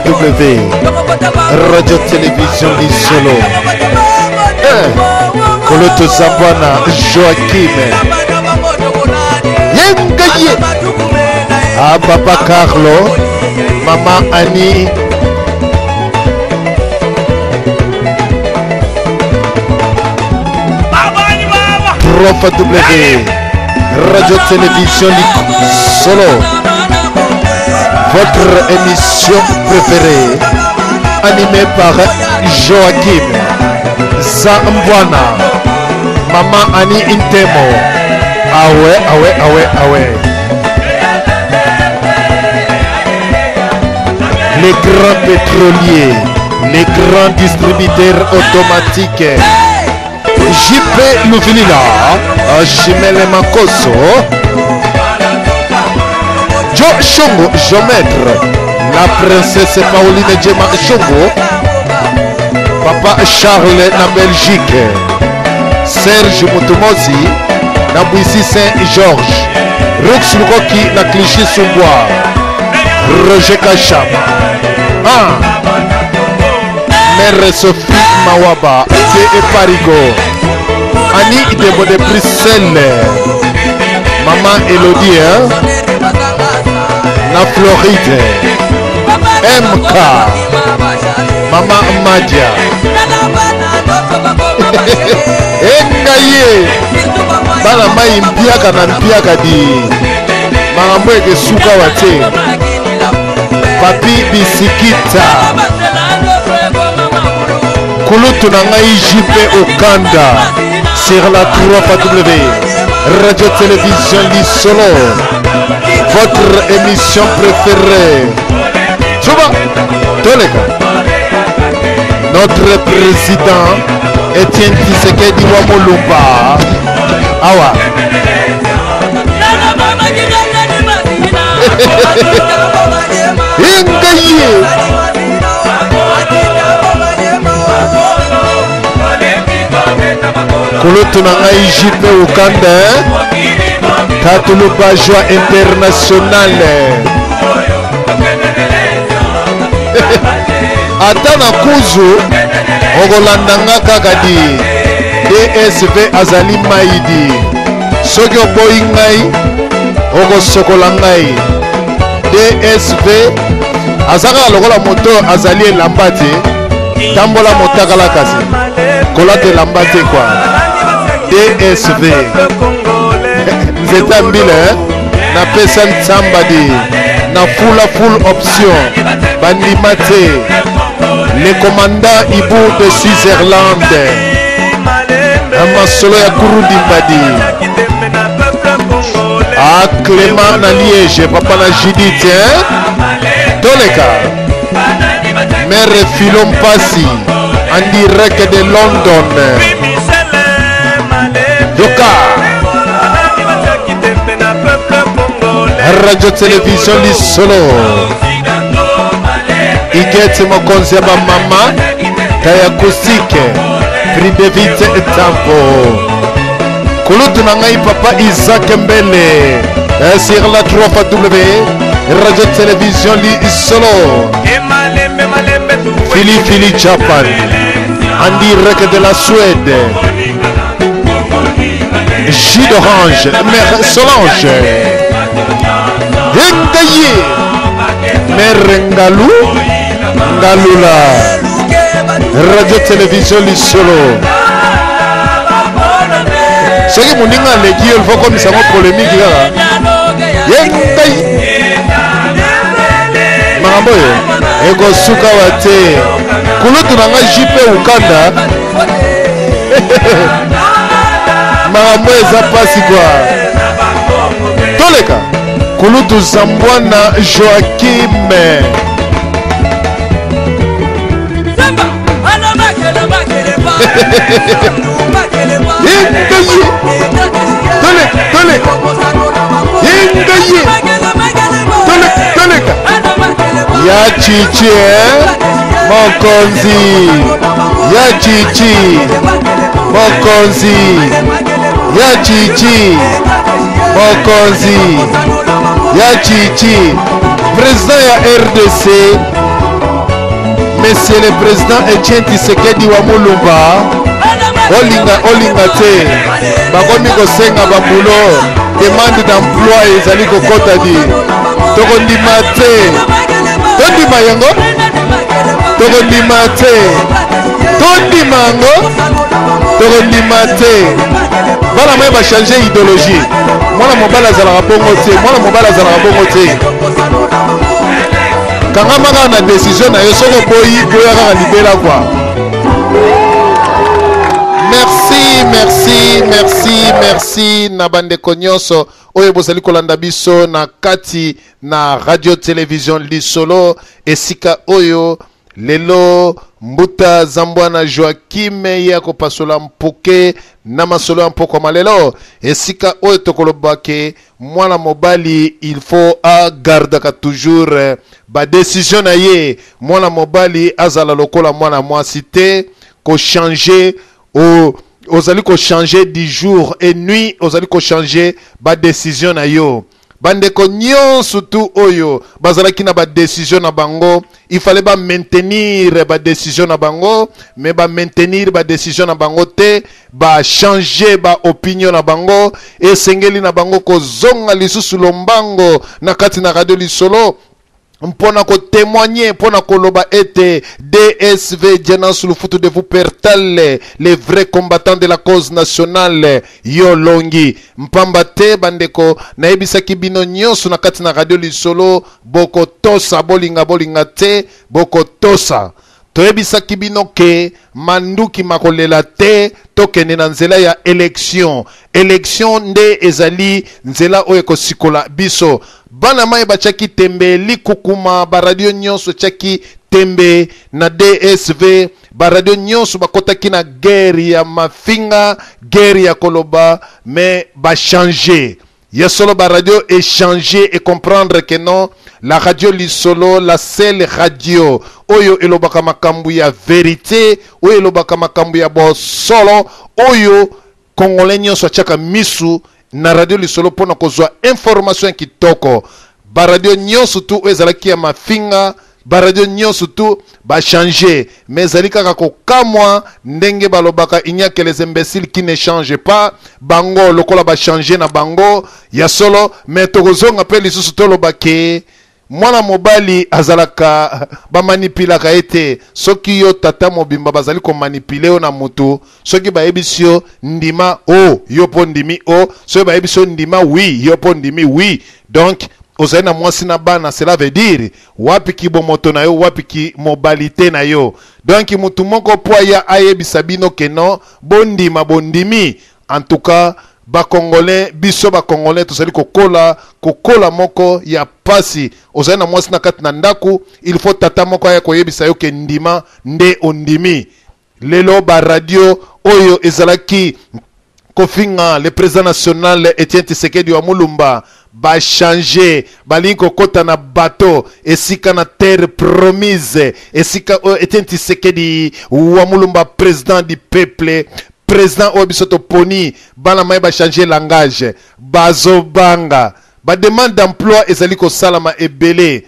W Radio Télévision Isolo Koloto Zambwana Joachim Yengaye Papa Carlo Maman Annie W Radio Télévision Isolo. Votre émission préférée, animée par Joachim Zambwana, Maman Annie Intemo. Ah ouais. Les grands pétroliers, les grands distributeurs automatiques, JP Louvinila, Chimele Makoso, Jo Shongo, Géomètre, la princesse Pauline Djema Shongo, Papa Charles na Belgique, Serge Mutumosi na Bouissi Saint-Georges, Roux Lukoki na Clichy-sous-Bois, Roger Kachama, Mère Sophie Mawaba, et Parigo, Annie Debo de Bruxelles, Maman Elodie, na Floride, MK, Maman Madia, Engaye, Bana mai mpiaka na mpiaka di, Marambo eke suka wate, Papi Bisikita, Kulutu na ngai JP Okanda, sur la 3W, Radio Télévision Lisolo. Votre émission préférée. Tchouba Toleka. Notre président Etienne Tshisekedi Wamolumba. Awa. Ingaye. Kulutu na ngai JP Okanda. Katuluba Joie Internationale. Atana Kuzu Ogolandanga Kakadi DSV Azali Maidi Sogyo Boingai Ogo Sokolangai DSV Azaka Logola Moto Azali Lambati Tambola Motakala Kasi Kolate Lambati kwa DSV Nzeta Mbile na pesa Nsambadi na full option Bandimate le commandant Ibu de Switzerland na solo ya Kurundi Mbadi a Clément na Liège Papa na Judith Toleka Mère Philom Passi en direct de London Yoka Radio Télévision Lisolo Igete Mokonzi ya Mama Kaya Kusike Pribevite Etampo Kulutu na ngai Papa Isaac Mbele sur la 3W Radio Télévision Lisolo Philly Japan en direct de la Suède Jus d'orange Mère Solange Engaye Mère Ngalou Ngalula Radio Télévision Lisolo Soki Mouninga Leki il faut comme ça polémique Engaye Maramboye Ego Suka Wate Kulutu nanga JP Ukanda Marambo eza pasi kwa Toleka Kulutu Zambwana Joachim Toleka Ya ya chichi mokonzi ya chichi mokonzi ya chichi mokonzi ya chichi. Président ya RDC Monsieur le Président Etienne Tshisekedi wa Mulumba, olinga te bakomi kosenga babulo demande d'emploi ezali kokota di tokondima te tondima yango tokondima te tondima yango tokondima te. Bana moye bachange idéologie, mwana mobali azalaka bongo te, mwana mobali azalaka bongo te. Kanga maka na décision na yo soko boyi boya kaka libela kwa. Merci na bandeko nyonso oyo bozali kolanda biso na kati na radio télévision Lisolo esika oyo lelo mbuta zambwana Joachim ya kopasola mpuke na masolo ya mpoko malelo esika oyo tokolobake mwana mobali il faut a gardaka toujours ba décision na ye mwana mobali azala lokola mwana mwasi te ko changer ozali ko changer du jour et nuit ozali ko changer ba décision na yo bandeko nyonso tu oyo bazalaki na ba décision na bango il fallait ba maintenir ba décision na bango mais ba maintenir ba décision na bango te ba changer ba opinion na bango et sengeli na bango ko zonga lisusu lombango na kati na radio Lisolo mpona ko témoigner mpona ko loba ete DSV Diana Sulufutu de vous pertale les vrais combattants de la cause nationale yo longi mpamba te bandeko nayebisaki bino nyonso na kati na radio Lisolo boko tosa bolinga te boko tosa toyebisaki bino ke manduki makolela te tokende na nzela ya élection nde ezali nzela oyo ekosikola biso bana mai bachaki tembe likukuma baradio nyonso chaki tembe na DSV baradio nyonso bakotaki na guerre ya mafinga guerre ya koloba mais ba changer yesolo baradio échanger et comprendre que non la radio Lisolo la seule radio oyo elobaka makambu ya vérité oyo elobaka makambu ya bo solo oyo congolais nyonso chaka misu na radio Lisolo pona kozwa information kitoko baradio nyonso tu ezalaki ya mafinga baradio nyonso tu ba changer mais ezali kaka kokamwa ndenge balobaka il n'y a que les imbéciles qui ne changent pas bango lokola ba changer na bango ya solo mais tokozonga pe lisusu tolobake mwana mobali azalaka ba manipulaka ete soki yo tata mobimba bazali ko manipuler na mutu soki ba ebisio ndima yo po ndimi soki ba ebisio ndima oui yo po ndimi oui donc ozali na mwasi na bana cela veut dire wapi ki bomoto na yo wapi ki mobilité na yo donc mutu moko po ya ayebisa bino ke non bondimi en tout cas ba congolais biso ba congolais tozali kokola moko ya pasi ozali na mwasi na kati na ndaku il faut tata moko ya koyebisa yo ke ndima nde ondimi lelo ba radio oyo ezalaki kofinga le président national Etienne Tshisekedi wa Mulumba ba changer balinko kota na bateau esika na terre promise esika Etienne Tshisekedi wa Mulumba président du peuple président Obisoto Poni bana mai ba changer langage bazobanga ba demande d'emploi ezali ko salama ebele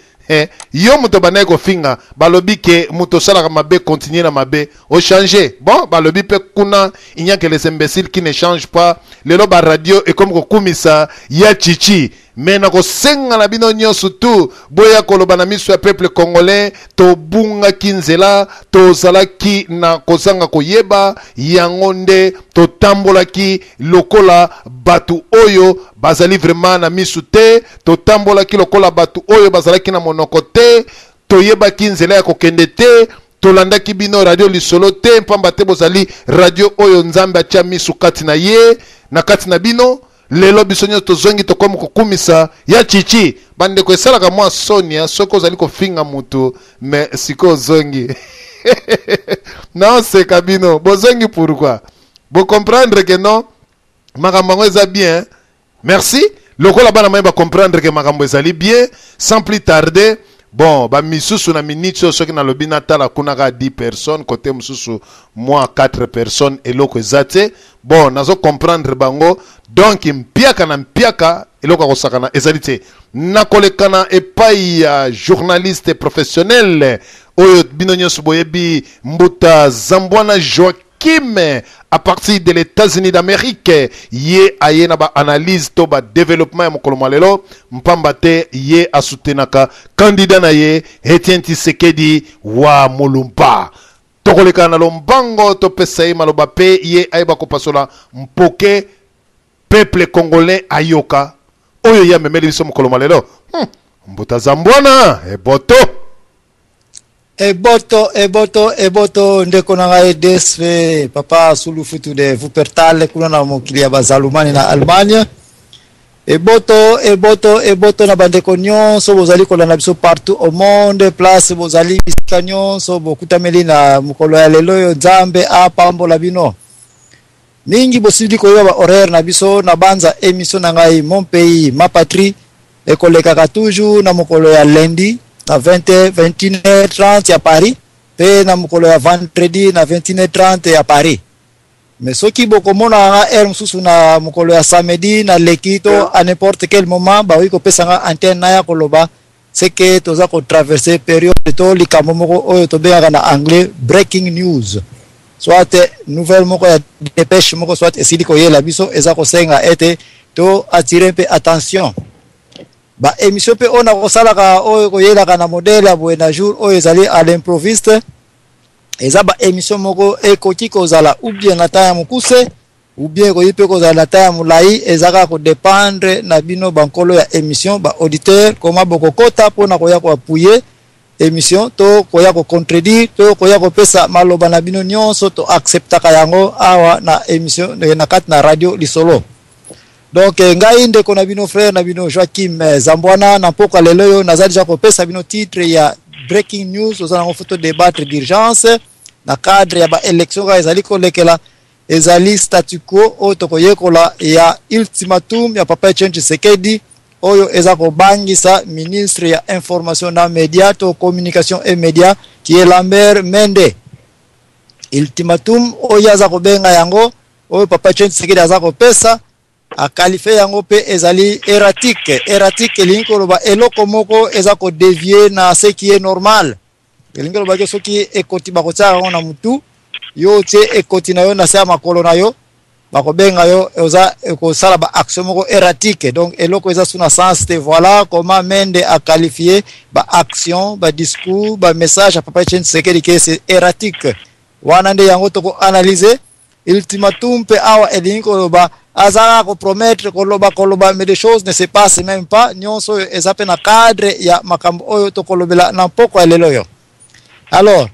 yo muto banaye ko finga balobi ke muto salaka mabe continuer na mabe o changer bon balobi pe kuna il n'y a que les imbéciles qui ne changent pas lelo ba radio et comme ko kumisa ya chichi mais na ko senga na bino nyonso tu boya koloba na miso ya peuple congolais to bunga kinzela to zalaki na kozanga koyeba yango nde to tambolaki lokola batu oyo bazali vraiment na misu te to tambolaki lokola batu oyo bazalaki na monoko te to yeba kinzela ya kokende te tolandaki bino radio Lisolo te mpamba te bozali radio oyo nzambe atia misu kati na ye na kati na bino lelo biso nyonso tozongi tokomi kokumisa ya chichi bandeko esalaka mwa sonia soki ozali kofinga mutu mais siko ozongi non seka bino bozongi pourquoi bo comprendre que non makambo yango eza bien merci lokola bana mai ba comprendre que makambo ezali bien sans plus tarder bon ba misusu na minitio soki na lobi natala kunaka 10 personnes côté mususu moi 4 personnes eloko ezate bon nazo comprendre bango donc mpiaka na mpiaka eloko akosakana ezali te nakolekana epai ya journaliste professionnel oyo bino nyonso boyebi Mbuta Zambwana Joachim à partir de l'États-Unis d'Amérique ye aye na ba analyse to ba développement ya mokolo malelo mpamba te ye asutenaka candidat na ye Etienne Tshisekedi wa Mulumba tokoleka na lombango to pesa ye maloba pe ye ayeba kopasola mpoke peuple congolais ayoka oyo ya memeli biso mokolo malelo Mbuta Zambwana eboto eboto ndeko na ngai DSV papa sulu futu de Wuppertal kuna na mokili ya bazalumani na Allemagne eboto na bandeko nyonso bozali kolanda biso partout au monde place bozali bisika nyonso bokutameli na mokolo ya lelo yo Nzambe apambola bino mingi bosili koyoba ba horaire na biso na banza émission na ngai mon pays ma patrie ekolekaka toujours na mokolo ya lundi na 21h30 à Paris et na mokolo ya vendredi na 21h30 à Paris mais ceux qui bokomona nga mususu na mokolo ya samedi na lekito à n'importe quel moment ba wiko pesanga antenne na ya koloba c'est que toza ko traverser période to likambo moko oyo to benga na anglais breaking news soit nouvelle moko ya dépêche moko soit esili ko yela biso eza ko senga ete to attirer un peu attention ba émission pe on a kosalaka oyo koyelaka na modèle ya buena jour oyo ezali à l'improviste eza ba émission moko ekoki kozala ou bien na taya mukuse ou bien koyipe kozala na taya mulai ezaka ko dépendre na bino bankolo ya émission ba auditeur koma bokokota pona koya ko appuyer émission to koya ko contredire to koya ko pesa maloba na bino nyonso to acceptaka yango awa na émission na kati na radio lisolo. Donc ngai ndeko na bino frère na bino Joachim Zambwana na poka lelo yo nazali ja kopesa bino titre ya breaking news ozana ko photo débattre d'urgence na cadre ya ba élection ga ezali kolekela ezali statu quo o tokoyekola ya ultimatum ya papa Etienne Tshisekedi oyo eza ko bangisa ministre ya information na média to communication et média qui est Lambert Mende ultimatum oyo aza ko benga yango oyo papa Etienne Tshisekedi aza ko pesa a qualifié yango pe ezali erratique linko loba eloko moko eza ko dévier na ce qui est normal linko loba ke soki ekoti ba kotsa na mutu yo te ekoti na yo na sa makolo na yo ba ko benga yo oza ko sala ba action moko erratique donc eloko eza suna sens te voilà comment Mende a qualifié ba action ba discours ba message à papa Etienne Tshisekedi que c'est erratique wana nde yango to ko analyser ultimatum pe awa elinko loba azara ko promettre koloba mais des choses ne se passent même pas nyonso ezape na cadre ya makambo oyo to kolobela na poko lelo yo alors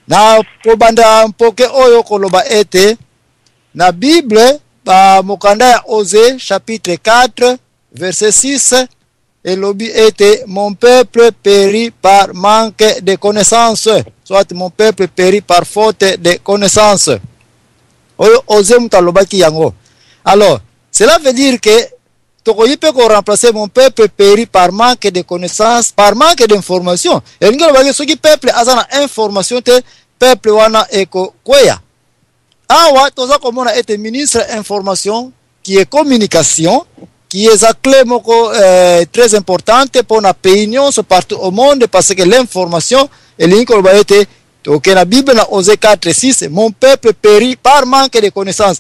na pobanda mpoke oyo koloba ete na Bible ba mokanda ya Osée chapitre 4 verset 6 elobi ete mon peuple périt par manque de connaissances soit mon peuple périt par faute de connaissances oyo Osée mutalobaki yango. Alors, cela veut dire que tokoyi peut remplacer mon peuple périt par manque de connaissances, par manque d'information. Et nous avons ce qui peuple azana information te peuple wana eko kweya. Awa toza komona ete ministre information qui est communication qui est la clé moko très importante pour na pays nyonso partout au monde parce que l'information et l'inko ba ete OK na Bible na Osée 4:6 mon peuple périt par manque de connaissances.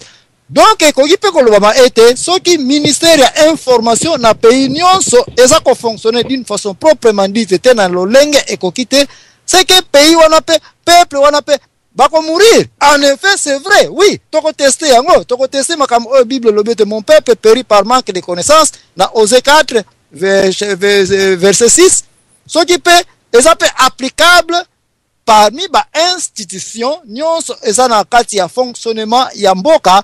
Donc ekoki pe kolobama ete soki ministère ya information na pays nyonso eza ko fonctionner d'une façon proprement dite te na lolenge ekoki te c'est que pays wana pe peuple wana pe bako mourir. En effet c'est vrai, oui, toko tester yango, toko tester makam o Bible lobete mon peuple périt par manque de connaissances na Osée 4 verset 6 soki pe eza pe applicable parmi ba institution nyonso eza na kati ya fonctionnement ya mboka.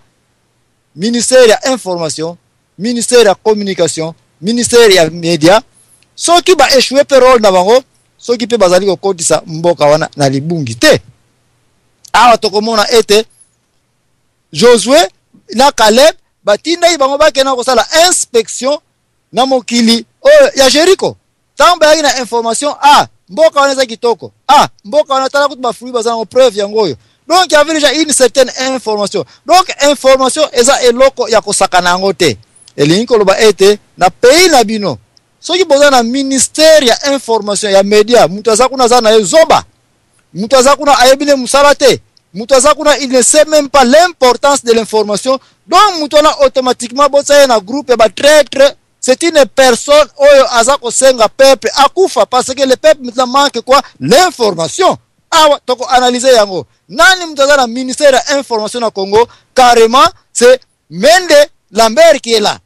Ministère ya information, ministère ya communication, ministère ya média, soki ba échoué pe rôle na bango, soki pe bazali ko kodisa mboka wana na libungi te. Awa tokomona ete Josué na Caleb batinda ibango bakena ko sala inspection na mokili ya Jericho. Tamba yaki na information mboka wanaweza kitoko. Mboka wanataka kutuba fruit bazana preuve yango yo. Donc il y avait déjà une certaine information. Donc information eza eloko ya kosakana yango te. Elinko loba ete na pays na bino. Soki boza na ministère ya information ya media, mutu aza kuna za na yozoba. Mutu aza kuna ayebile musala te. Mutu aza kuna il ne sait même pas l'importance de l'information. Donc mutu na automatiquement boza na groupe ba traître. C'est une personne oyo aza kosenga peuple akufa parce que le peuple maintenant manque quoi? L'information. Awa toko analyser yango. Nani mtaza na ministère de l'information na Congo? Carrément, c'est Mende Lambert qui est là.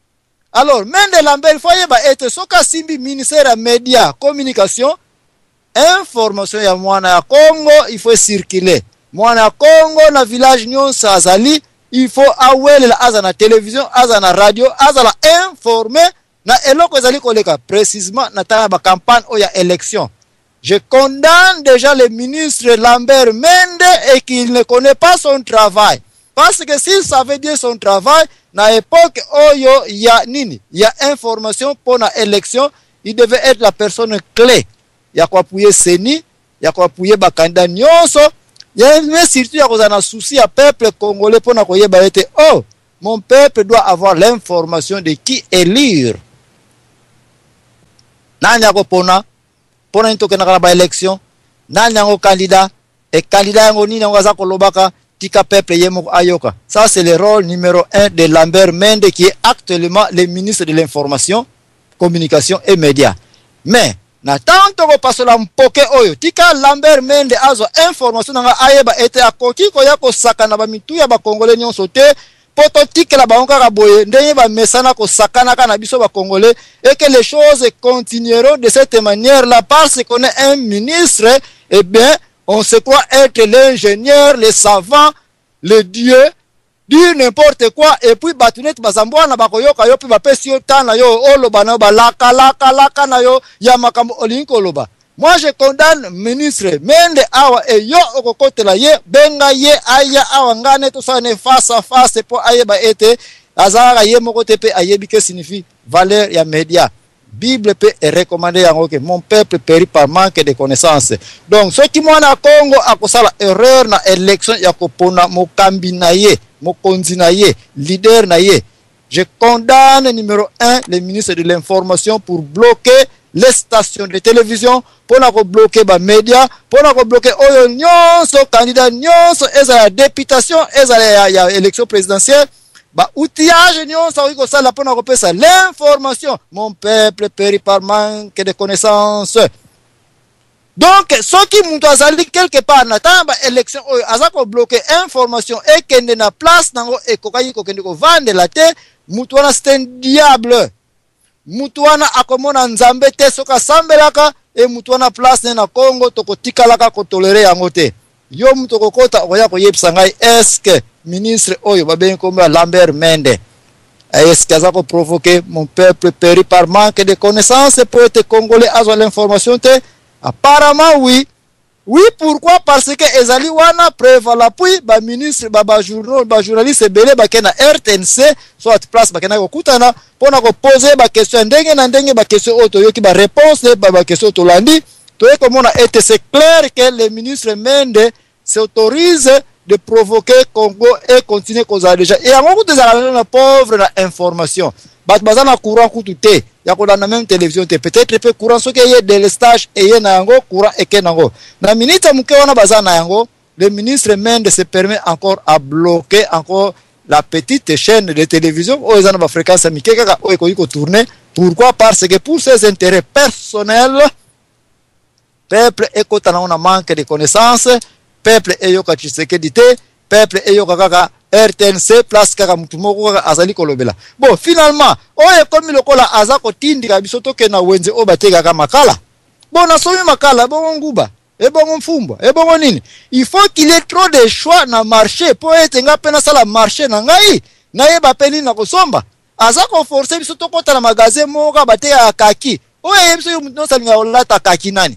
Alors, Mende Lambert, il faut être soka simbi ministère de médias, communication, information ya mwana ya Congo, il faut circuler. Mwana ya Congo na village nyonso azali, il faut awele la aza na télévision, aza na radio, aza la informer na eloko ezali koleka précisément na tanga ba campagne o ya élection. Je condamne déjà le ministre Lambert Mende et qu'il ne connaît pas son travail. Parce que s'il savait bien son travail, na époque oyo ya nini, ya information pour la élection, il devait être la personne clé. Ya kwa appuyer Seni, ya kwa appuyer ba candidat nyonso, ya mais surtout ya kozana souci ya peuple congolais pour na koyeba ete mon peuple doit avoir l'information de qui élire. Nanya ko pona nitoke na ba élection, nanya ko candidat et candidat ngo nini ngo za kolobaka tika peuple yemo ayoka. Ça c'est le rôle numéro 1 de Lambert Mende qui est actuellement le ministre de l'information, communication et médias. Mais na tanto ko pasola mpoke oyo tika Lambert Mende azo information nga ayeba ete akoki ko yako sakana ba mitu ya ba congolais nyonso te poto tika la baonka ka boye ndenye ba mesana ko sakana kana biso ba congolais et que les choses continueront de cette manière là parce qu'on est un ministre. Eh bien on se croit être l'ingénieur, le savant, le dieu, dire n'importe quoi, et puis batunet bazambwana bakoyoka yo, puis bapesi yo tana yo, oloba na yo, laka na yo, ya makambo olinko loba. Moi je condamne ministre Mende awa e yo okokote la ye, benga ye aya awa ngane to sa ne face à face pour aye ba ete, azara ye moko tepe aye bike signifie valeur ya média. Bible peut recommander que mon peuple périt par manque de connaissances. Donc, ce qui m'a Congo a causé l'erreur na élection ya kopona mokambi na ye, mokonzi na ye, leader na ye. Je condamne numéro 1 le ministre de l'information pour bloquer les stations de télévision, pour bloquer les médias, pour bloquer oyo nyonso candidat nyonso eza la députation, eza la élection présidentielle. Outillage nyonso iko sala pona kopesa l'information. Mon peuple périt par manque de connaissances. Donc ce qui mutu azali quelque part na tamba élection oyo azako bloquer information et kende na place nango ekokai ko kende ko vendre la te, mutu wana c'est un diable. Mutu wana akomona nzambe te soka sambelaka et mutu wana place na Congo tokotikalaka ko tolérer yango te. Yo mutu kokota oya ko yebisa ngai est-ce que ministre oyo babengi komba Lambert Mende est-ce qu'il a provoqué mon peuple périt par manque de connaissances pour être congolais à l'information te? Apparemment oui. Oui, pourquoi? Parce que ezali wana preuve à l'appui ba ministre ba journaliste belé ba kena RTNC soit place ba kena ko kutana pona ko poser ba question ndenge na ndenge ba question auto yoki ba réponse ba question to landi to e comme on a été c'est clair que le ministre Mende s'autorise de provoquer Congo et continuer causa déjà. Et à beaucoup de gens pauvres na information. Baza na courant kututé. Ya ko na même télévision te peut-être peu courant ce que y de stage et y na yango courant et ke nango. Na minute muke wana baza na yango, le ministre Mende se permet encore à bloquer encore la petite chaîne de télévision où ils ont ba fréquence mike kaka o ko tourner. Pourquoi? Parce que pour ses intérêts personnels, peuple ekota na on manque de connaissances. Peuple eyoka Tshisekedi te, peuple eyoka kaka RTNC place kaka mutu moko kaka azali kolobela. Bon, finalement, oye komi lokola azako tindika biso toke na wenze o bateka kaka makala. Bon, na somi makala, bon nguba, et bon mfumba, et bon nini. Il faut qu'il y ait trop de choix na marché pour être nga pena sala marché na ngai, na ye bapeli na kosomba. Azako forcer biso tokota na magasin moko bateka kaki. Oye biso yo mutu no salinga olata kaki nani.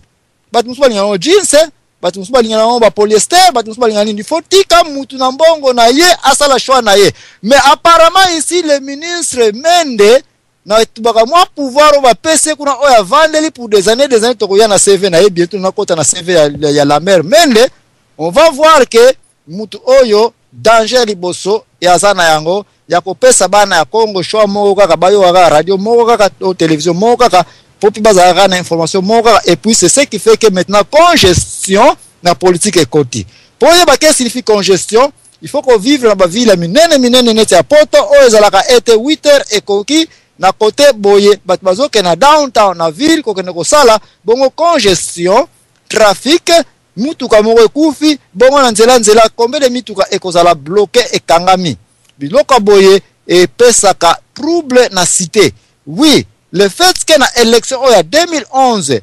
Bat musu balinga o jeans, batu musu balinga na ba polyester, batu musu balinga nini. Faut tika mutu na mbongo na ye asala choix na ye. Mais apparemment ici le ministre Mende na tubaka mwa pouvoir ba pese kuna oya vandeli pour des années tokoya na CV na bientôt na kota na CV ya la mère Mende. On va voir que mutu oyo danger liboso ya zana yango ya kopesa bana ya Congo show moko kaka bayo waka radio moko kaka télévision moko kaka popi bazaka na information moko kaka, et puis c'est ce qui fait que maintenant congestion na politique ekoti. Pour yeba qu'est-ce signifie congestion, il faut qu'on vive dans la ville minene neti ya poto oyo ezalaka ete 8h ekoki na côté boye bat bazoke na downtown na ville kokene kosala bongo congestion trafic mutuka moko ekufi bongo na nzela combien de mituka ekozala bloqué ekangami biloko boye epesaka trouble na cité. Oui, le fait que na élection oya 2011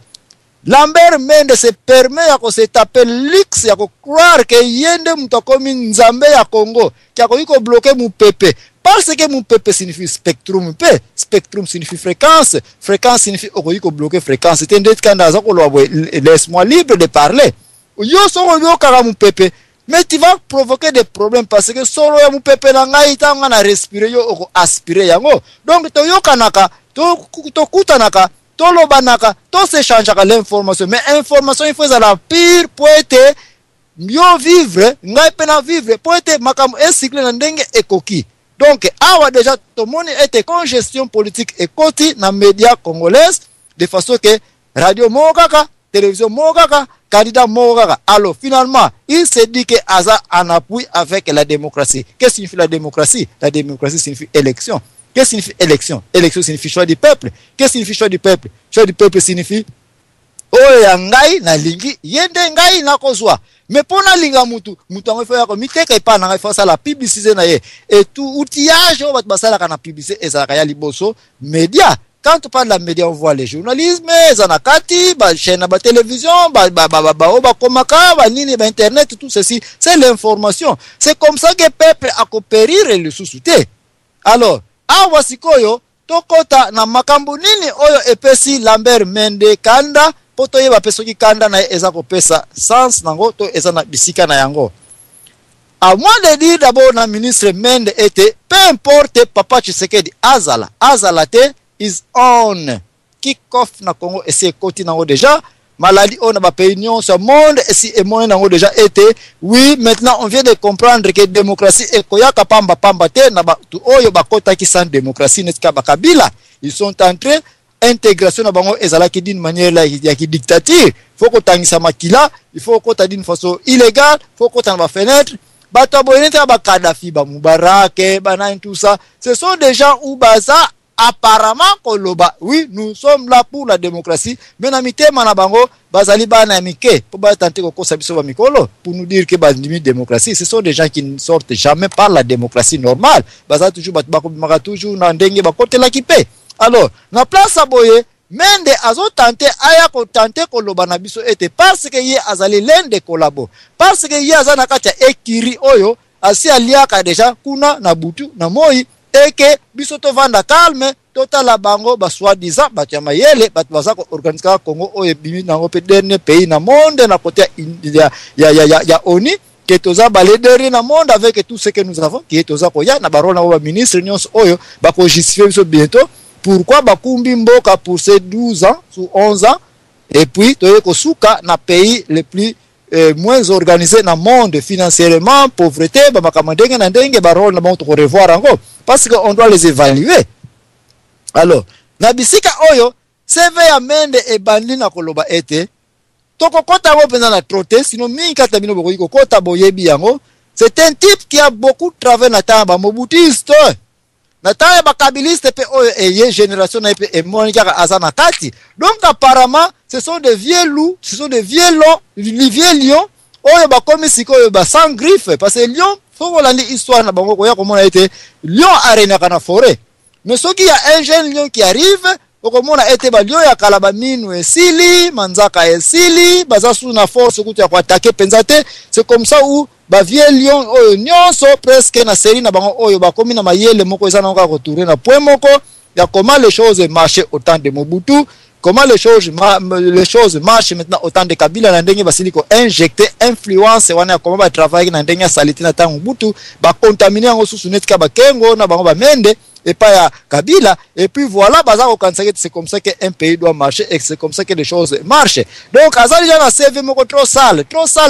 Lambert Mende se permet ya ko se taper lix ya ko croire que yende mutakomi nzambe ya Congo kia ko iko bloquer mu pepe parce que mu pepe signifie spectrum pe spectrum signifie fréquence fréquence signifie oko iko bloquer fréquence tendait kanda za ko lo laisse-moi libre de parler yo so yo kaka mu pepe mais tu vas provoquer des problèmes parce que solo ya mu pepe na ngai tanga na respirer yo oko aspirer yango donc to yo kanaka to kutanaka tolo banaka to se changeaka l'information mais information il faut la pire pour être mieux vivre ngai pena vivre pour être makam cycle na ndenge ekoki. Donc awa déjà tout le monde était congestion politique ekoti na médias congolais de façon que radio mokaka télévision mokaka candidat mokaka. Alors finalement il se dit que Aza en appui avec la démocratie. Qu'est-ce que signifie la démocratie? La démocratie signifie élection. Qu'est-ce que signifie élection? Élection signifie choix du peuple. Qu'est-ce que signifie choix du peuple? Choix du peuple signifie oya ngai na lingi yende ngai na kozwa. Mais pour na linga mutu ango ya ko miteka ipa na ngai fa la publicité na ye et tout outillage o bat basala kana publicité ezaka ya liboso média. Quand on parle de la média, on voit les journalismes, zanakati, ba chaîne, ba télévision, ba komaka, ba nini, ba internet, tout ceci. C'est l'information. C'est comme ça que le peuple a coopéré le sous-souté. Alors, awa sikoyo tokota na makambo nini oyo epesi Lambert Mende kanda poto yeba pesoki kanda na eza kopesa sans nango to eza na bisika na yango. À moins de dire d'abord na ministre Mende était peu importe papa Tshisekedi azala te is on kick off na Congo et c'est koti nango déjà maladie on a ba pays union ce monde et si et moi nango déjà été. Oui, maintenant on vient de comprendre que démocratie et koyaka pamba te na ba tu oyo bakota ki sans démocratie netika bakabila ils sont entrés intégration na bango ezalaki d'une manière là ya ki dictature. Faut ko tangisa makila, il faut ko ta d'une façon illégale, faut ko ta ba fenêtre bato boyeneta ba Kadhafi ba Mubarak ba nan tout ça. Ce sont des gens où baza apparemment koloba oui nous sommes là pour la démocratie mais na mitema na bango bazali bana mike pour ba tenter ko kosa biso ba mikolo pour nous dire que ba démocratie. Ce sont des gens qui ne sortent jamais par la démocratie normale baza toujours ba toujours na ndenge ba côté la kipe. Alors na place aboye Mende azo tenter aya ko tenter koloba na biso ete parce que ye azali l'un des collabo parce que ye azana katia ekiri oyo asi aliaka déjà kuna na butu na moi et que biso to vanda calme total bango ba soi-disant ba tiama yele ba baza ko organiser Congo oyo bimi nango pe dernier pays na monde na côté ya ONU que toza ba leader na monde avec tout ce que nous avons qui est toza ko ya na barona ba ministre nyons oyo ba ko justifier biso bientôt pourquoi ba kumbi mboka pour ces 12 ans ou 11 ans et puis toye ko suka na pays les plus moins organisé dans le monde financièrement, pauvreté, barol na bantu ko revoir encore parce que on doit les évaluer. Alors, na bisika oyo CV ya Mende e bandi na koloba ete toko kota ngo penza na trotter sinon mingi kata bino boko iko kota boyebi yango. C'est un type qui a beaucoup travaillé na tamba mobutiste. Na tamba bakabiliste pe oyo eye génération na pe e monika azana kati. Donc apparemment ce sont des vieux loups, ce sont des vieux lions oyo ba komi sikoyo ba sans griffe parce que lion faut qu'on landi histoire na bango ko ya komona ete lion arena kana forêt. Mais ce qui y a un jeune lion qui arrive okomona ete ba lion ya kalaba minu esili manzaka esili bazasu na force kutu ya ko attaquer penzate. C'est comme ça où ba vieux lion oyo nyonso presque na série na bango oyo ba komi na mayele moko ezana ko retourner na point moko ya comment les choses marchaient au temps de Mobutu. Comment les choses marchent maintenant au temps de Kabila na ndenge basili ko injecter influence wana comment ba travailler na ndenge saliti na tango Mobutu ba contaminer ngo susu netika ba kengo na bango ba Mende et pas ya Kabila, et puis voilà, c'est comme ça qu'un pays doit marcher, et c'est comme ça que les choses marchent. Donc, Azali Jana CV moko trop sale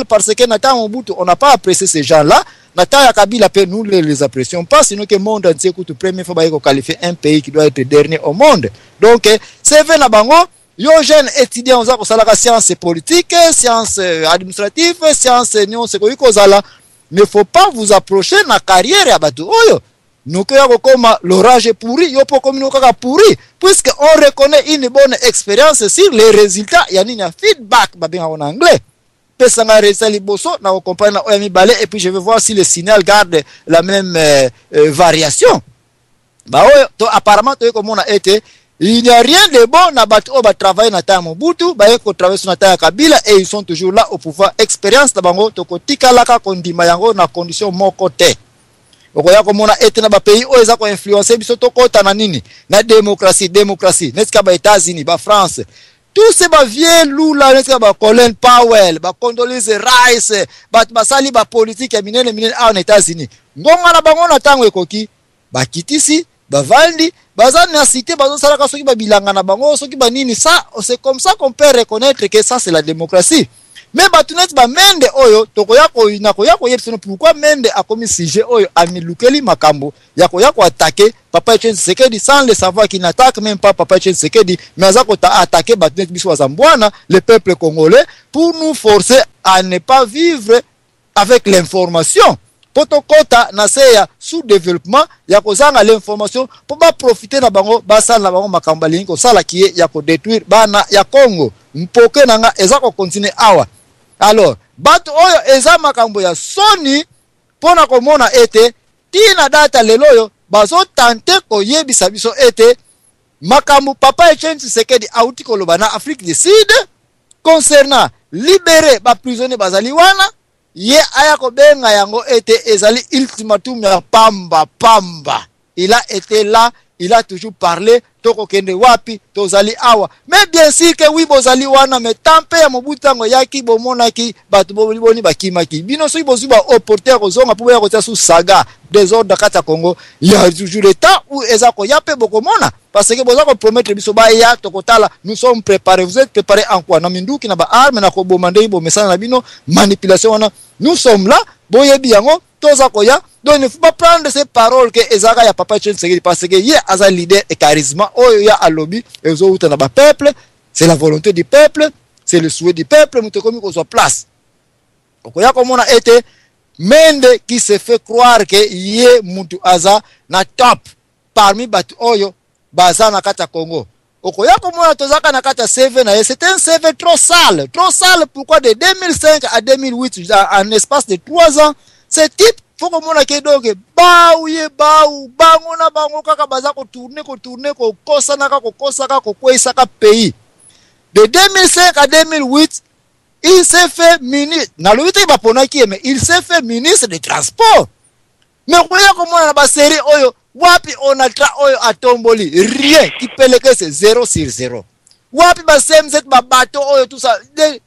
parce que Nathan Mobutu, on n'a pas apprécié ces gens-là. Nathan ya Kabila, nous les apprécions pas, sinon que le monde entier, écoute, première fois, il faut qualifier un pays qui doit être dernier au monde. Donc, CV na bango, yo jeune étudiant, on a la science politique, science administrative, science non, c'est quoi kozala. Mais faut pas vous approcher na carrière ya batu oyo. Nous que comme l'orage pourri, yo po comme pourri, puisque on reconnaît une bonne expérience sur les résultats, il y a un feedback, babin en anglais. Pesanga résultat liboso, na compagnie na oyami balé, et puis je vais voir si le signal garde la même variation. Bah oyo, apparemment, comme on a été, il n'y a rien de bon na batu o ba travailler na ta Mobutu, ba yeko travailler sur na ta Kabila, et ils sont toujours là au pouvoir. Expérience na bango, toko tika laka kondima yango na condition moko te. Okoya komona ete na ba pays o eza ko influencer biso tokota na nini na démocratie neska ba États-Unis ba France tous ces ba vieux lula neska ba Colin Powell ba Condoleezza Rice ba sali ba politique ya minene a na États-Unis ngonga na bango na tango ekoki ba kitisi ba vandi baza na cité bazo sala ka soki ba bilanga na bango soki ba nini ça c'est comme ça qu'on peut reconnaître que ça c'est la démocratie. Mais batunet ba mende oyo tokoya ko inakoya ko yebisino pourquoi mende a commis sujet oyo amilukeli makambo yako attaquer Papa Etienne Tshisekedi sans le savoir qu'il n'attaque même pas Papa Etienne Tshisekedi mais azako ta attaquer batunet biso wazambwana le peuple congolais pour nous forcer à ne pas vivre avec l'information. Potokota na seya sous-développement ya kozanga l'information pour ba profiter na bango basala na bango makambo lingo sala kiye ya ko détruire bana ya Congo mpoke nanga ezako continuer awa. Alors, batu oyo eza makambo ya soni pona komona ete tina data leloyo bazo tante ko yebisa biso ete makambo Papa Etienne Tshisekedi auti koloba na Afrique du Sud concernant libérer ba prisonniers bazali wana ye aya ko benga yango ete ezali ultimatum ya pamba. Il a été là, il a toujours parlé toko kende wapi tozali awa. Mais bien sûr que oui bozali wana me tampe ya Mobutu ngo yaki bomonaki batu boni bakimaki. Bino so bozu ba opporter kozonga pour ya kotia sous saga désordre kata Congo. Il y a toujours le temps où ezako yape bokomona parce que bozako promettre biso ba ya tokotala nous sommes préparés. Vous êtes préparés en quoi? Na minduki na ba arme na ko bomande bo message na bino manipulation wana. Nous sommes là boyebi yango tozako ya. Donc il ne faut pas prendre ces paroles que Ezaka ya Papa Etienne Tshisekedi parce que y a un leader et charisme oh ya a lobby et aux autres na ba peuple, c'est la volonté du peuple, c'est le souhait du peuple mutokomi ko soit place. Okoya comme on a été Mende qui se fait croire que yé mutu aza na top parmi batu oyo baza na kata Congo. Okoya comme on a tozaka na kata CV na c'est un CV trop sale pourquoi de 2005 à 2008 en espace de 3 ans ce type faut que mon akedoke bango na bango kaka baza ko tourner ko kosa ko kwesa ka pays de 2005 à 2008 il s'est fait ministre na loite ba ponaki mais il s'est fait ministre des transports mais koya ko mona na ba série oyo wapi onatra oyo atomboli rien qui peleke c'est 0 sur 0 wapi ba CMZ ba bateau oyo tout ça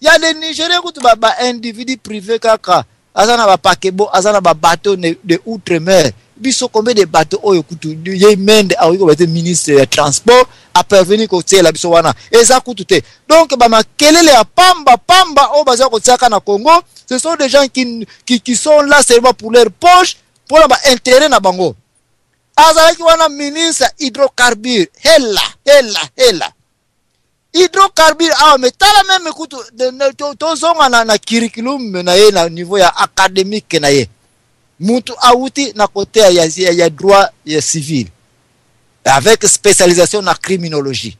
ya les Nigériens ko ba individu privé kaka azana ba pakebo azana ba bateau de outre-mer biso combien de bateaux oyo kutu ye mende awiko bete ministre des transports après venir ko tiela biso wana eza kutu te donc ba makelele ya pamba o baza ko tiaka na Congo ce sont des gens qui sont là seulement pour leur poche pour ba intérêt na bango azala ki wana ministre hydrocarbures hella hydrocarbures mais tala même kutu to zonga na curriculum na ye na niveau ya académique na ye mutu auti na côté ya droit civil avec spécialisation na criminologie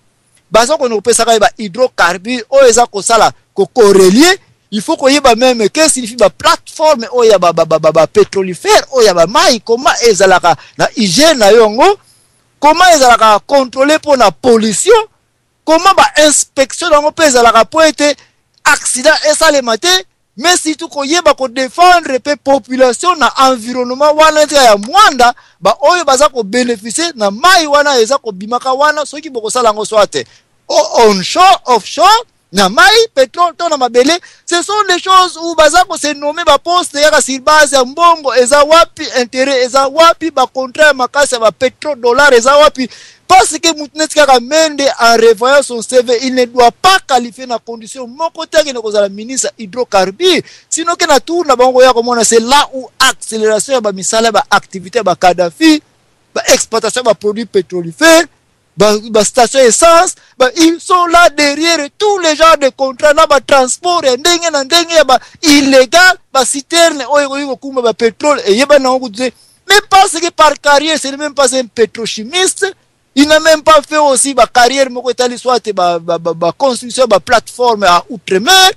bazo ko no pesa ka ba hydrocarbures o eza ko sala ko corrélier il faut ko yeba même que signifie ba plateforme o ya ba pétrolifère o ya ba mai comment ezalaka na hygiène na yongo comment ezalaka contrôler pour la pollution comment ba inspection dans pesa la rapport accident et ça le matin mais si tu koyeba ko défendre pe population na environnement wana ya mwanda ba oyo baza ko bénéficier na mai wana eza ko bimaka wana soki boko sala ngo swate onshore offshore na mai pétrole to na mabele. Ce sont des choses où bazako se nommer ba poste ya sur base ya mbongo eza wapi intérêt eza wapi ba contrat makasi ba pétrole dollar eza wapi. Parce que Moutineti kaka mende en revoyant son CV, il ne doit pas qualifier na condition moko teke ne kozala ministre hydrocarbures. Sinon que na tour na bango ya komona c'est là où accélération ya ba misala ba activité ba Kadhafi, ba exploitation ba produits pétrolifères, ba station essence, ils sont là derrière tous les genres de contrats na ba transport ndenge na ndenge ba illégal, ba citerne oyo kuma ba pétrole et yeba na ngo dire. Mais parce que par carrière, c'est même pas un pétrochimiste. Il n'a même pas fait aussi ma carrière, soit construction, ma plateforme à outre-mer.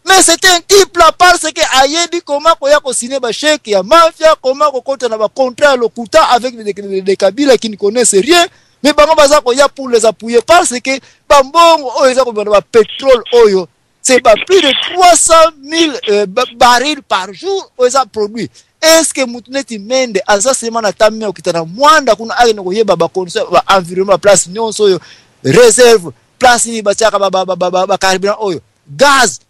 Mais c'est un type là parce que aïe dit comment qu'on a signé ma chèque, il y a mafia, comment qu'on compte un contrat locuta avec des Kabila qui ne connaissent rien. Mais bah baza qu'on y a pour les appuyer parce que bambong oyo za pétrole oyo c'est pas plus de 300 000 barils par jour oyo za produit. Est-ce que Moutineti mende aza sema na tamme okitana mwanda kuna ale no yeba ba condition ba environnement place nyonso oyo réserve place ni bachaka ba carburant oyo gaz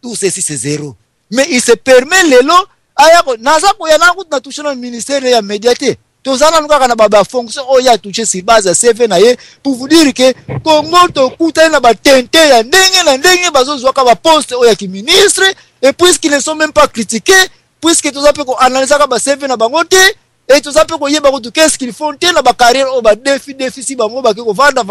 tout ceci c'est zéro. Mais il se permet lelo aya ko naza ko yana ko na toucher le ministère ya médiaté tozana nuka kana ba fonction oya toucher sur base ya CV na ye pour vous dire que Congo to kuta na ba tente ya ndenge na ndenge bazozwa ka ba poste oya ki ministre et puisqu'ils ne sont même pas critiqués puisque tout ça peut analyser ba CV na bangote et tout ça peut yeba ko qu'est-ce qu'ils font na ba carrière au ba déficit bango ba ko vanda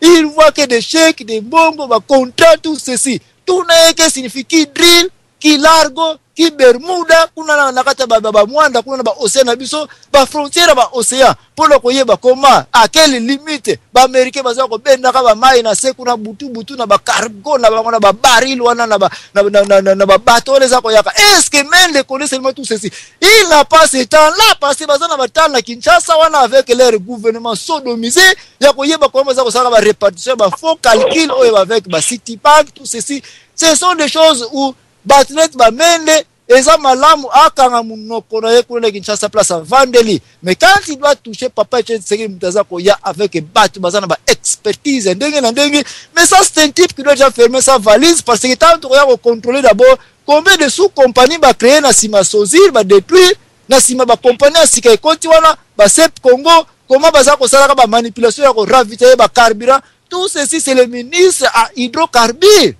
il voit que des chèques des bongo ba contrat tout ceci tout n'est que signifie qui drill qui largo qui bermuda kuna na kata ba mwanda kuna ba océan na biso ba frontière ba océan pour le koyeba comment à quelle limite ba américain baza ko benda ka ba mai na se kuna butu na ba cargo na ba baril wana na ba bateau les ako yaka. Est-ce que même les connaît seulement tout ceci? Il n'a pas ce temps là parce que baza na ba temps na Kinshasa wana avec leur gouvernement sodomisé ya koyeba comment baza ko sala ba répartition ba faux calcul avec ba Citibank tout ceci. Ce sont des choses où Batnet ba mende eza malamu akanga munoko na ye kuna Kinshasa place à Vandeli. Mais quand il doit toucher papa Tshisekedi mutaza ko ya avec batu bazana ba expertise ndenge na ndenge. Mais ça c'est un type qui doit déjà fermer sa valise parce que tant qu'on va contrôler d'abord combien de sous-compagnies ba créer na sima sozir ba détruire na sima ba compagnie asika ekoti wana ba Sep Congo comment baza ko sala ba manipulation ya ko ravitailler ba carburant. Tout ceci c'est le ministre à hydrocarbures.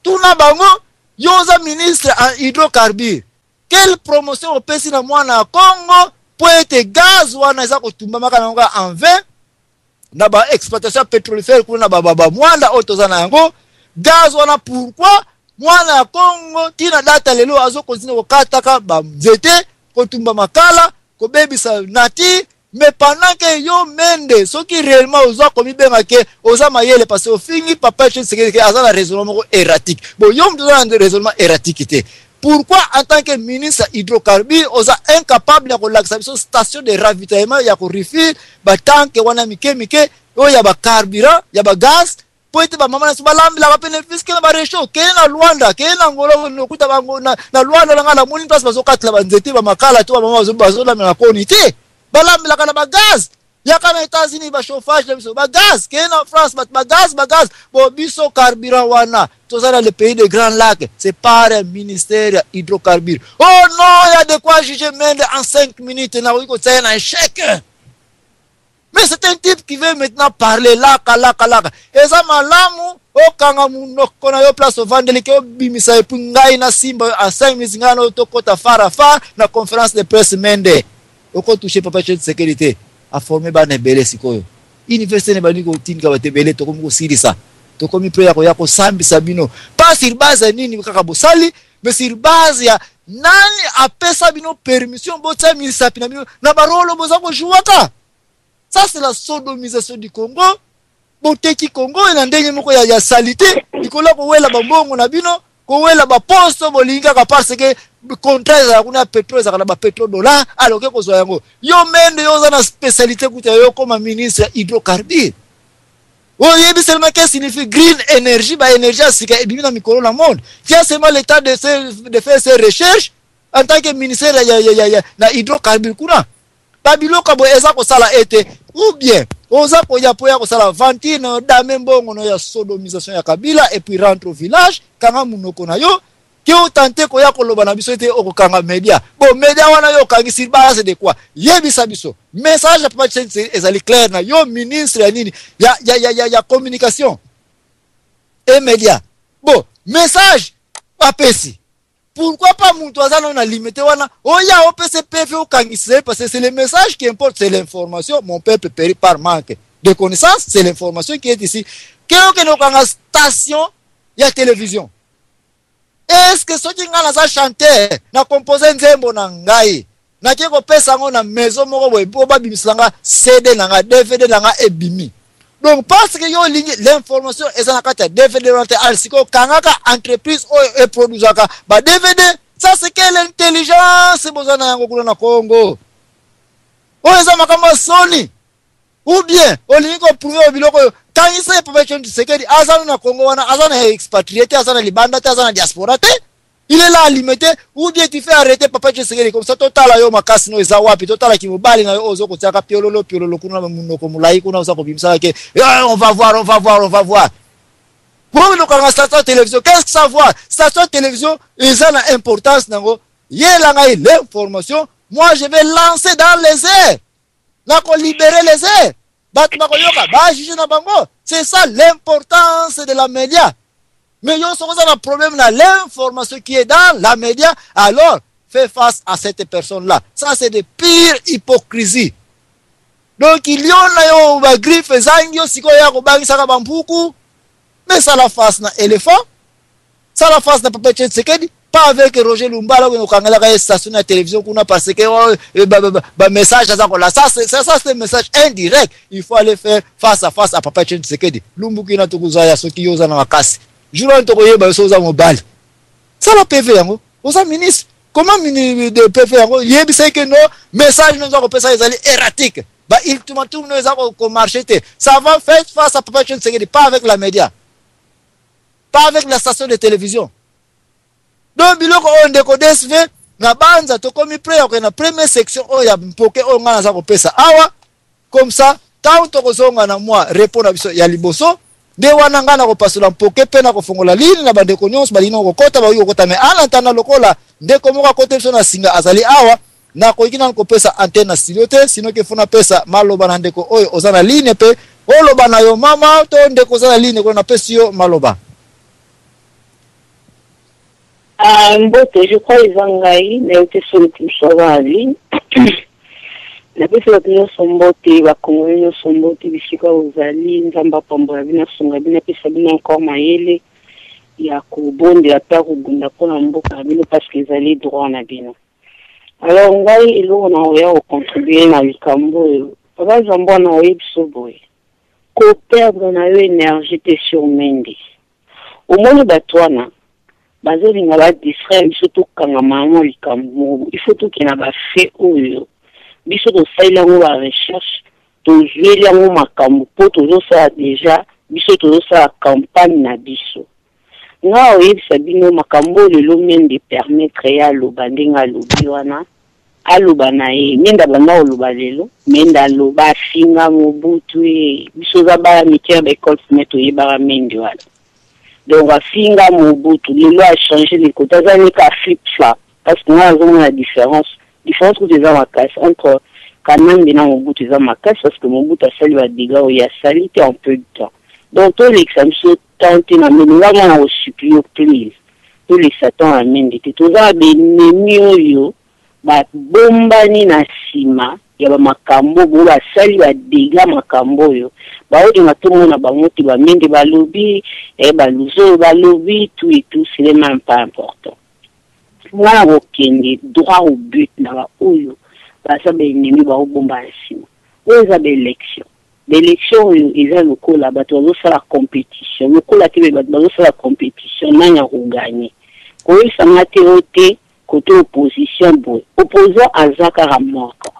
Tout na bango Yoza ministre en hydrocarbures. Quelle promotion au pesi na mwana Congo pour être gaz wana za ko tumba makananga en vain na ba exploitation pétrolifère kuna ba mwanda otozana yango gaz wana pourquoi mwana Congo tina data lelo azo continue ko kataka ba nzete ko tumba makala ko bebisa nati. Mais pendant que yo mende ce qui réellement oza komi benga ke oza mayele parce que au fini papa Tshisekedi que aza la raisonnement erratique. Bon yo mdoza un raisonnement erratique. Pourquoi en tant que ministre hydrocarbures oza incapable ya ko laksa biso station de ravitaillement ya ko refill ba tank wana mike o ya ba carburant ya ba gaz po ete ba mama na suba lambi la ba bénéfice ke na ba réchaud ke na Luanda ke na ngolo no kuta bango na Luanda la ngala moni place bazo katla ba nzete ba makala to ba mama bazo la na konité balambi la kana ba gaz yaka na États-Unis ba chauffage la biso ba gaz ke na France ba gaz bo biso carburant wana tozala le pays des grands lacs c'est par un ministère hydrocarbures. Oh non, il y a de quoi juger Mende en 5 minutes na ko tsaya na échec. Mais c'est un type qui veut maintenant parler là. Et ça malamu okanga munoko na yo place Vandeli ke obimisa epungai na simba en 5 minutes ngano to kota farafa na conférence de presse Mende. Oko toucher papa Tshisekedi a formé ba nebele sikoyo. Université ne bani ko tinga batebele to komi ko sirisa. To komi prayer ko yako sambi sabino. Pas sur base nini kaka bosali, mais sur base ya nani apesa bino permission botsa ministre pina bino na barolo boza ko jouaka. Ça c'est la sodomisation du Congo. Boteki Congo na ndenge moko ya salité, ikola ko wela bambongo na bino, ko wela ba poste bolinga ka parce que contrat za kuna pétrole za ba pétrole dollar alors que ko zo yango. Yo mende yo za na spécialité kuta yo comme ministre hydrocarbures. Oui, seulement qu'est-ce que signifie green energy, bah énergie asika ebimi na mikolo na monde. Qui a seulement l'état de faire ses recherches en tant que ministère na hydrocarbures kuna. Babilo kabo eza ko sala ete ou bien oza koya poya kosala vantine dame mbongo no ya sodomisation ya Kabila et puis rentre au village kanga munoko na yo ki o tante koya koloba na biso ete okokanga media bon media wana yo kangi silba c'est de quoi yebisa biso message ya papa ezali clair na yo ministre ya nini ya communication et média bon message apesi pourquoi pas muntu azana na limité wana oya OPCPF okangise parce que c'est le message qui importe, c'est l'information. Mon peuple périt par manque de connaissances, c'est l'information qui est ici. Que nous avons station ya télévision. Est-ce que ceux qui ngana za chanter na composer nzembo na ngai na keko pesa ngo na maison moko boy po ba bimisanga CD na nga DVD na nga ebimi. Donc parce que yo l'information ezana kata DVD rente alsiko kangaka entreprise o produisaka ba DVD, ça c'est quelle intelligence bozana yango kuna na Congo. O ezama kama Sony ou bien olingi ko prouver biloko quand il s'est pas fait du secret azana na Congo wana azana expatrié azana libanda azana diaspora te. Il est là limité ou bien tu fais arrêter papa Tshisekedi comme ça total yo makasi no eza wapi total ki mobali na yo ozo ko tiaka piololo kuna munoko mulai kuna usa ko bimisa ke on va voir pour nous quand station télévision qu'est-ce que ça voit station télévision ils ont une importance nango yela ngai l'information moi je vais lancer dans les airs na ko libérer les airs bat na ko yoka ba juger na bango c'est ça l'importance de la média. Mais yo so un problème dans l'information qui est dans la média, alors fais face à cette personne-là. Ça c'est de pire hypocrisie. Donc il y en a yo ba griffe zangyo siko ya ko bangisa ka bampuku, mais ça la face na éléphant, ça la face na Papa Tshisekedi, pas avec Roger Lumbala ou kangala ka station de télévision kuna parce que message ça c'est un message indirect. Il faut aller faire face à Papa Tshisekedi. Lumbuki na tukuzaya soki yoza na makasi. Juran to koyeba soza mobile. Ça la PV yango. Oza ministre. Comment de PV yango yebi c'est que no message nous a repensé les erratique. Bah il tout nous a marché. Ça va faire face à Papa Tshisekedi, pas avec la média. Pas avec la station de télévision. Donc biloko on décoder se fait na banza to komi prêt ko na première section o ya mpoke o ngana za kopesa awa comme ça tant to kozonga na moi répondre biso ya liboso. De wana ngana ko pasula mpoke pena ko fongola lini na bandeko nyonso balino ko kota ba yo kota me ala ntana lokola ndeko moka kote biso na singa azali awa na ko ikina ko pesa antenne studio te sino ke funa pesa maloba na ndeko oyo ozana line pe oloba na yo mama to ndeko ozana line ko na pesa yo maloba. Mbote je crois izangai na yote solution shawali. La pesa ya sombote ba kongoyo sombote bishika uzali nzamba pambola bina songa bina pesa bina encore mayele ya kubonde ya ta kubunda kona mboka bino parce que ezali droit na bino. Alors ngai elo na oya o contribuer na likambo ba zambo na oya bisoboye ko perdre na yo énergie te sur mendi au monde batwana bazeli ngala distraire surtout kanga mama likambo il faut tout qu'il na ba fait oyo biso to saila ngo ba recherche to jouer yango makambo po to ça déjà biso to ça campagne na biso nga oyebisa bino makambo lelo mende permettre ya loba ndenga lobi wana aloba na ye menda bana oloba lelo menda loba singa mobutu biso za ba mitière d'école fumeto yeba mende wala donc afinga mobutu lelo a changé les quotas zani ka flip flop parce que nga zo na différence que des amakas entre Kanambe et Mobutu des amakas parce que Mobutu a sali va dégâts ou il a sali en peu de temps. Donc tous les examens tentent na menga au supplier please. Tous les satans amènent des tout ça benemi yo ba bomba ni na sima ya ba makambo bo ba sali va dégâts makambo yo. Ba odi na tout mona ba moti ba mende ba lobby et ba luzo ba lobby tout et tout c'est même pas important. Mwana bokende droit au but na oyo basa be nimi ba obomba nsima oza be élection eza lokola bato bazo la compétition lokola te bato bazo la compétition nanya ko gagner ko isa ngate ote côté opposition boy opposant azaka ramoko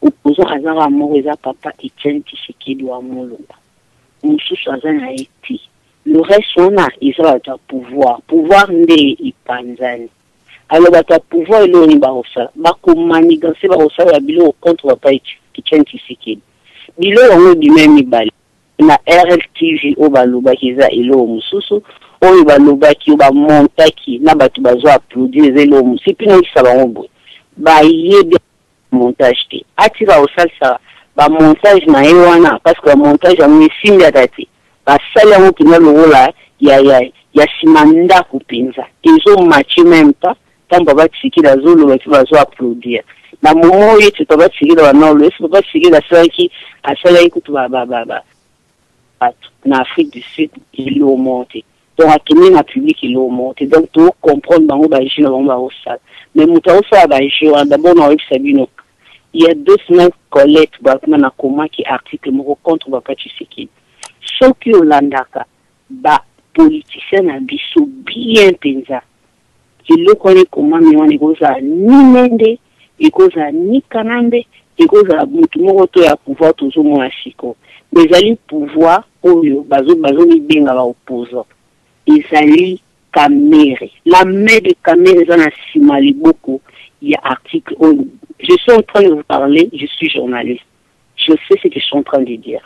opposant azaka ramoko eza papa Etienne Tshisekedi wa Mulumba mususu azana eti le reste on a ils ont le pouvoir nde ipanzani. Alors bata pouvoir elo ni ba osa ba ko maniganse ba osa ya bilo contre papa Etienne Tshisekedi bilo yango bimemi mibale na RLTV o balobaki eza elo mosusu oyo balobaki o bamontaki na bato bazo applaudir eza elo mosusu epi nayokisa bango boye bayebi montage te atira osalisa bamontage na ye wana parce que bamontage yango esimbaka te basali yango mpenza lokola ya nsima ndako mpenza ezomatche même pas ntango Papa Tshisekedi azoloba ti bazo applaudir na momo oyo ete Papa Tshisekedi banolo esi Papa Tshisekedi asalaki kutu na Afrique du Sud il est monté donc akende na public il est monté donc to comprendre bango ba jina bango ba osala mais muta osala ba jina d'abord na oyebisa bino il y a 2 semaines Colette Bakman a komaki article moko contre Papa Tshisekedi soki olandaka ba politicien na biso bien penza eloko wana ekomami wana ekozala ni mende ekozala ni kanambe ekozala mutu moko to ya pouvoir tozomona siko ezali pouvoir oyo bazolibenga baopposant ezali Kamere la main de Kamere eza na nsima liboko ya article oyo je suis en train de vous parler je suis journaliste je sais ce que je suis en train de dire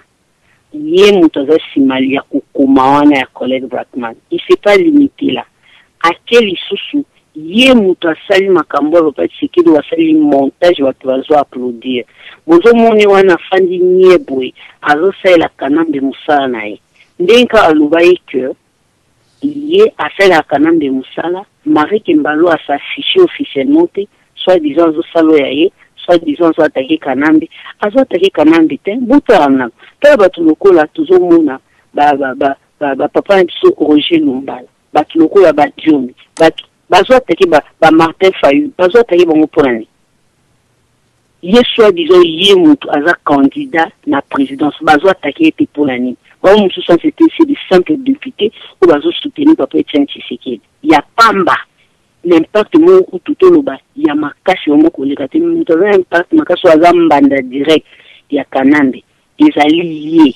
ye mutu aza nsima ya kokoma wana ya Colette Brackman il s'est pas limité là ake lisusu ye mutu asali makambo ya Papa Tshisekedi wasali montage bato bazo applaudir bozomoni wana afandi nye boye azosalela kanambe mosala na ye ndenge aloba ye ke ye asalelaka kanambe mosala Marie Kembalo asaffiché officiellement te soit disant azosala ya ye soit disant azoatake kanambe kanambe te botana tala bato lokola tozomona papa na biso Roger Lumbala bato lokola badiomi bato bazoatake ba Martin Fayulu bazoatake bango mpona ye soit disant ye mutu aza candidat na présidence bazoatake ete mpona nini bango mosusu c'était de simples députés ou bazosoutenir Papa Etienne Tshisekedi ya pamba l'impact moko tutoloba ya makasi omo koleka te mutu aza impact makasi aza mbanda direct ya kanambe ezali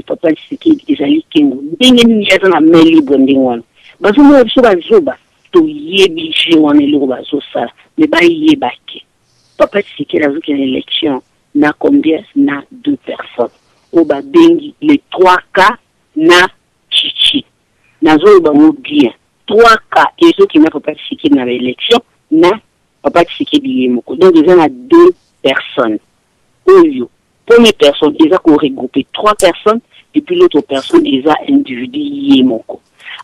Papa Tshisekedi ezali kengo ndenge nini aza na main libre ndenge wana bazomona biso bazoba toyebi je wana eloko bazosala me bayebake Papa Tshisekedi azokende élection na combien na 2 personnes o babengi les 3 cas na chichi nazoloba mo bien 3 cas ezokende Papa Tshisekedi na élection na Papa Tshisekedi ye moko donc eza na 2 personnes oyo première personne eza ko regrouper 3 personnes et puis l'autre personne eza individu ye moko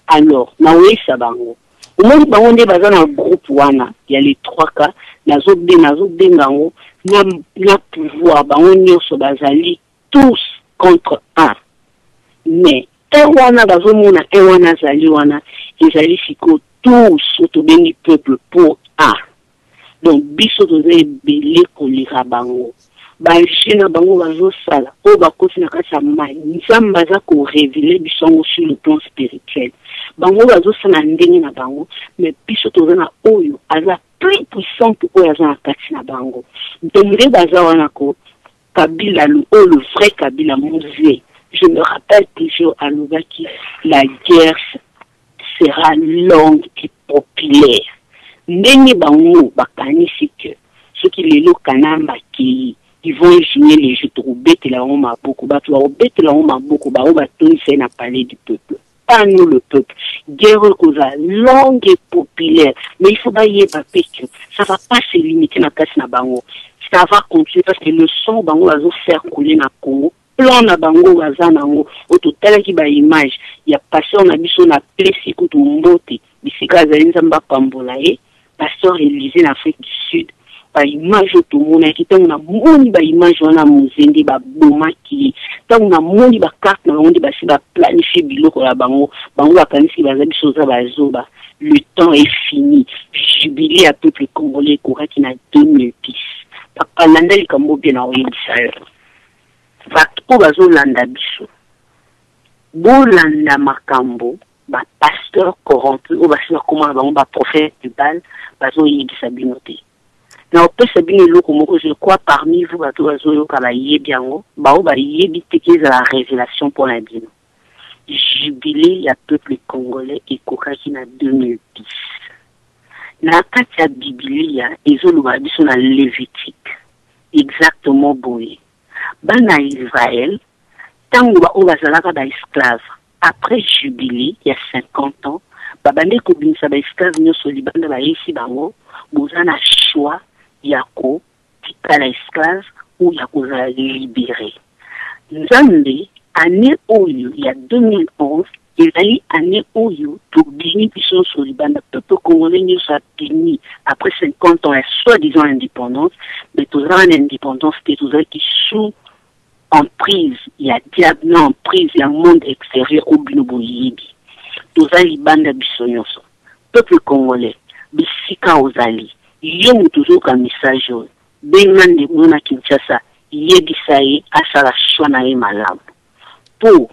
alors na oyesa bango omoni bango nde baza na groupe wana ya les 3 cas nazobenga ngo na pouvoir bango nyonso bazali tous contre un mais wana bazomona wana azali wana ezali siko tous otobengi peuple pour un donc biso toza ebele koleka bango bajena bango bazosala oyo bakoti na kati ya mai nzambe aza korevele biso yango sur le plan spirituel bango bazosala ndenge na bango mais biso toza na oyo aza plus puissant que oyo aza na kati na bango donc nde baza wana ko Kabila le vrai Kabila Mouzé je me rappelle toujours à Loubaki la guerre sera longue et populaire ndenge bango bakanisi que ceux qui lelo kanamba qui ils vont ingénier les jeux de roubette la on beaucoup battu roubette la on beaucoup ba c'est na palais du peuple pas nous le peuple guerre causa longue et populaire mais il faut pas y papier que ça va pas se limiter na casse na bango ça va continuer parce que le son bango va faire couler na Congo plan na bango baza nango au total qui ba image il y a passé on a biso na place kutu mbote bisika za nzamba pambola pasteur Élysée en Afrique du Sud ba image tout mona ki tango na moni ba image wana muzende ba bomaki tango na moni ba carte na moni ba si ba planifier biloko la bango ba kanisi ba zabiso za ba zoba le temps est fini jubilé à peuple congolais kora qui na 2010 papa landali kambo bien na oyebisa fakto bazolanda biso bolanda makambo ba pasteur corrompu ou basina comment bango ba prophète du bal bazoyebisa bino te na opesa bino eloko moko je crois parmi vous bato bazoyoka bayebi yango bao bayebi te ke ezala révélation pour la bino jubilé ya peuple congolais ekokaki na 2010 na kati ya Biblia ezoloba biso na Lévitique exactement boye bana Israël tango ba bazalaka ba esclave après jubilé il y a 50 ans babande ko binisa ba esclave nyoso libanda ba yesi bango bozana choix yako tikala esclave ou yako za libéré nzambe année oyo il y a 2011 ezali année oyo tobini biso so libanda peuple congolais nyoso apini après 50 ans soi-disant indépendance mais tous en indépendance tous qui sous emprise, il y a diable emprise, il y a un monde extérieur au binoboyibi. Tozali banda bisonyoso. Peuple congolais, bisika ozali. Yemu toujours un message. Bengan de mona Kinshasa, yebisaye asala choix na ye malamu. Pour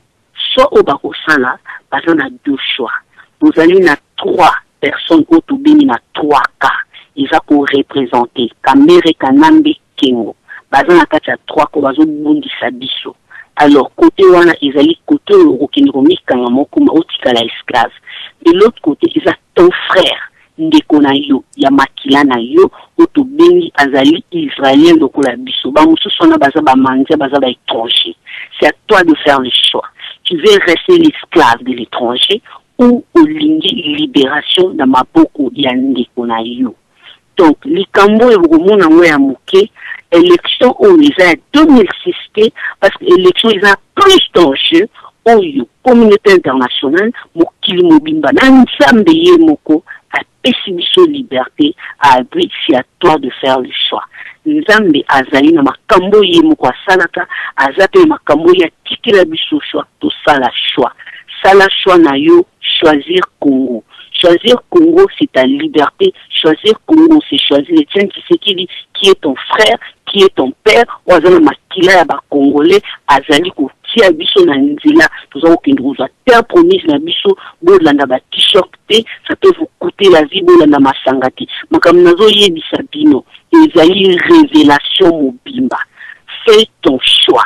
soit au bakosala, bazana a deux choix. Tozali na 3 personnes autobini na 3 cas. Ils a pour représenter Kamere Kanambe Kengo. Bazana kati ya 3 ko bazo bundisa biso. Alors côté wana ezali côté okindromi kanga moko ma otika la esclave. De l'autre côté ils a ton frère ndeko na yo ya makila na yo otobengi azali israélien lokola biso. Ba mususu na baza ba mangia baza ba étranger. C'est à toi de faire le choix. Tu veux rester l'esclave de l'étranger ou olingi libération na maboko ya ndeko na yo. Donc les cambo et romona ngoya muke élection où ils ont 2006 parce que l'élection ils ont plus d'enjeux où communauté internationale mokili mobimba na nzambe ye moko a pessibiso liberté a abri si à toi de faire le choix nzambe azali na makambo ye moko asalaka azape makambo ya tikila biso choix to sala choix na yo choisir Congo. Choisir Congo, c'est ta liberté. Choisir Congo, c'est choisir les tiens qui est ton frère, qui est ton père. Ouazana makila ya ba Congolais, azali ko tia biso na nzila. Nous avons qu'une rose à terre promise na biso, bolanda ba t-shirt te, ça peut vous coûter la vie, bolanda masangati. Makam nazo yebisa bino, ezali révélation mobimba. Fais ton choix.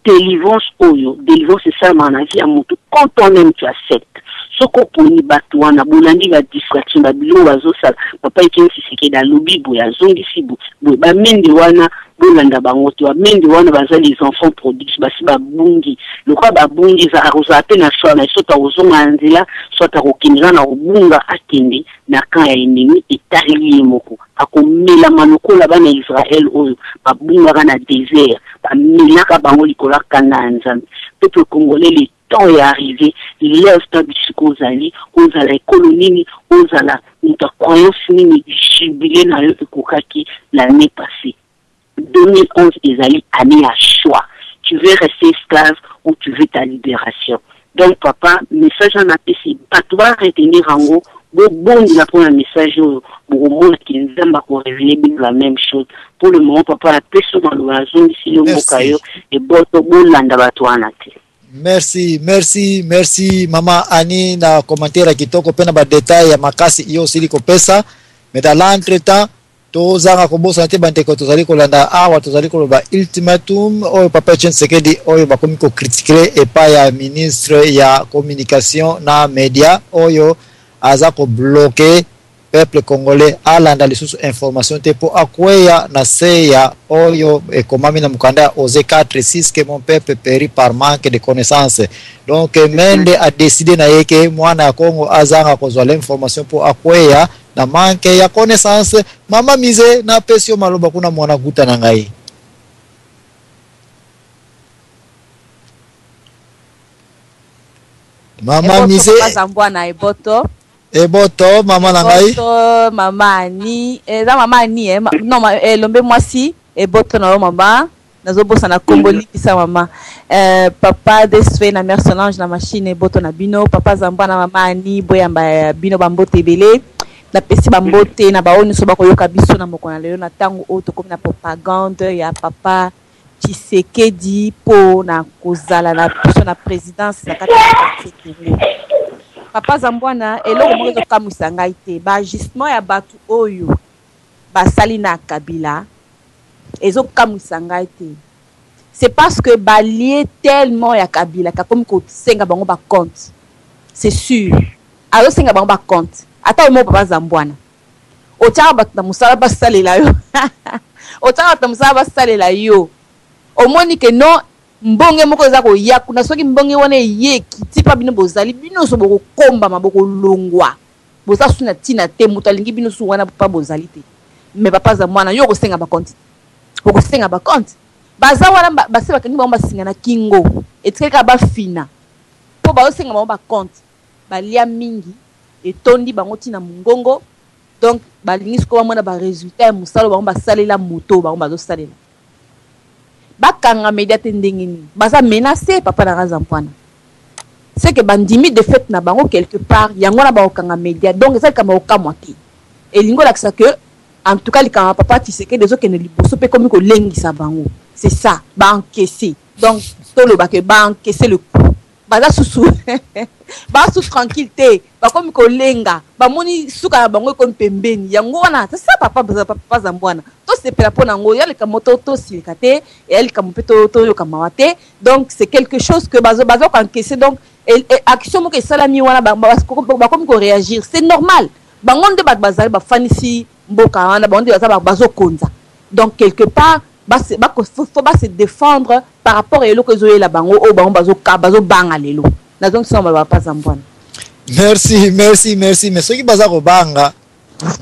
Délivrance oyo, délivrance c'est ça mon avis à mon tout. Quand on aime, tu acceptes. Soko poni batouana bolandi ba distraction ba bilo wazo sala papa ikensi sikeda lobi boya zongi sibu bo ba mende wana bolanda bango to mende wana baza les enfants prodiges basi ba bungi lokwa ba bungi za aroza pe na shwa na sota ozonga nzela sota kokinga na obunga akende na kan ya ennemi etali moko akomela manokola bana Israël oyo ba bunga kana désert ba melaka bango likola kana nzambe peuple congolais les temps est arrivé, l'heure aux alliés, aux la colonie, aux la croyance nini jubilé dans le Kokaki l'année passée. 2011 les alliés année à choix. Tu veux rester esclave ou tu veux ta libération. Donc papa, message en appel c'est pas toi retenir en haut. Bon, il a pris un message au monde qui nous aime pour révéler la même chose. Pour le moment, papa, la personne dans la zone ici, le Mokayo, et bon, landa batuana. Merci mama Ani na commentaire kitoko pena ba detail ya makasi iyo siliko pesa mais dans l'entretemps tozanga kobosa te bante ko tozali kolanda awa tozali koloba ultimatum oyo papa Tshisekedi oyo bakomi ko critiquer et pas ya ministre ya communication na media oyo aza ko bloquer peuple congolais alanda lisusu information te po akweya na seya oyo ekomami na mukanda oze 4-6 que mon peuple périt par manque de connaissances. Donc Mende a décidé na yeke mwana ya Congo azanga kozwa l'information po akweya na manque ya connaissance. Mama Mize na pesio maloba kuna mwana guta na ngai. Mama Mize Zambwana eboto Eboto mama na ngai. Eboto mama Ani eza mama Ani non lombe mwasi eboto na mama nazobosa na Kongoli kisa mama papa Deswe na mère Solange na machine eboto na bino papa Zambwana mama Ani boyamba bino bambote ebele na pesi bambote na baoni so bakoyoka biso na mokona lelo na tango oto comme na propagande ya papa Tshisekedi po na kozala na biso na présidence na kati ya Papa Zambwana eloko moko ezokamwisa ngai te ba justement ya batu oyo basali na Kabila ezokamwisa ngai te c'est parce que balie tellement ya Kabila kakomi ko senga bango ba compte c'est sûr alors senga bango ba compte ata mo Papa Zambwana otaka batu na musala basalela yo otaka batu na musala basalela yo omoni que non mbonge moko eza ko ya kuna soki mbonge wana ye kiti pa bino bozali bino so boko komba maboko longwa boza suna tina te mutu alingi bino su wana pa bozali te mais papa za mwana yo ko senga ba compte boko senga ba compte baza wana base bakangi bango basinga na kingo etikaka bafina po baosenga bango ba compte balia mingi etondi bango tina mongongo donc balingi siko bamona baresultat ya mosala bango basalela moto bango bazosalela bakanga media te ndenge nini baza menacé papa na raza mpwana c'est que bandimi de fait na bango quelque part yango na bakanga media donc ça kama okamwa te elingo lakisa que en tout cas likama papa tiseke des autres ne liboso pe comme ko lengisa bango c'est ça ba encaisser donc tolo ba que ba encaisser le coup baza susu ba sous tranquillité ba comme ko lenga ba moni suka na bango ko pembeni yango wana c'est ça papa za mbwana to c'est pela pona ngo ya le kamoto to silikate et elle kamopeto to yo kamawate donc c'est quelque chose que bazo ko encaisser donc et action mo ke salami wana ba comme ko réagir c'est normal bango nde bazali ba fanisi mboka wana bango nde bazo konza donc quelque part faut se défendre par rapport à l'eau que zoé la bango au bango bazo banga lelo na donc ça on va pas zambwana. Merci mais ceux qui baza ko banga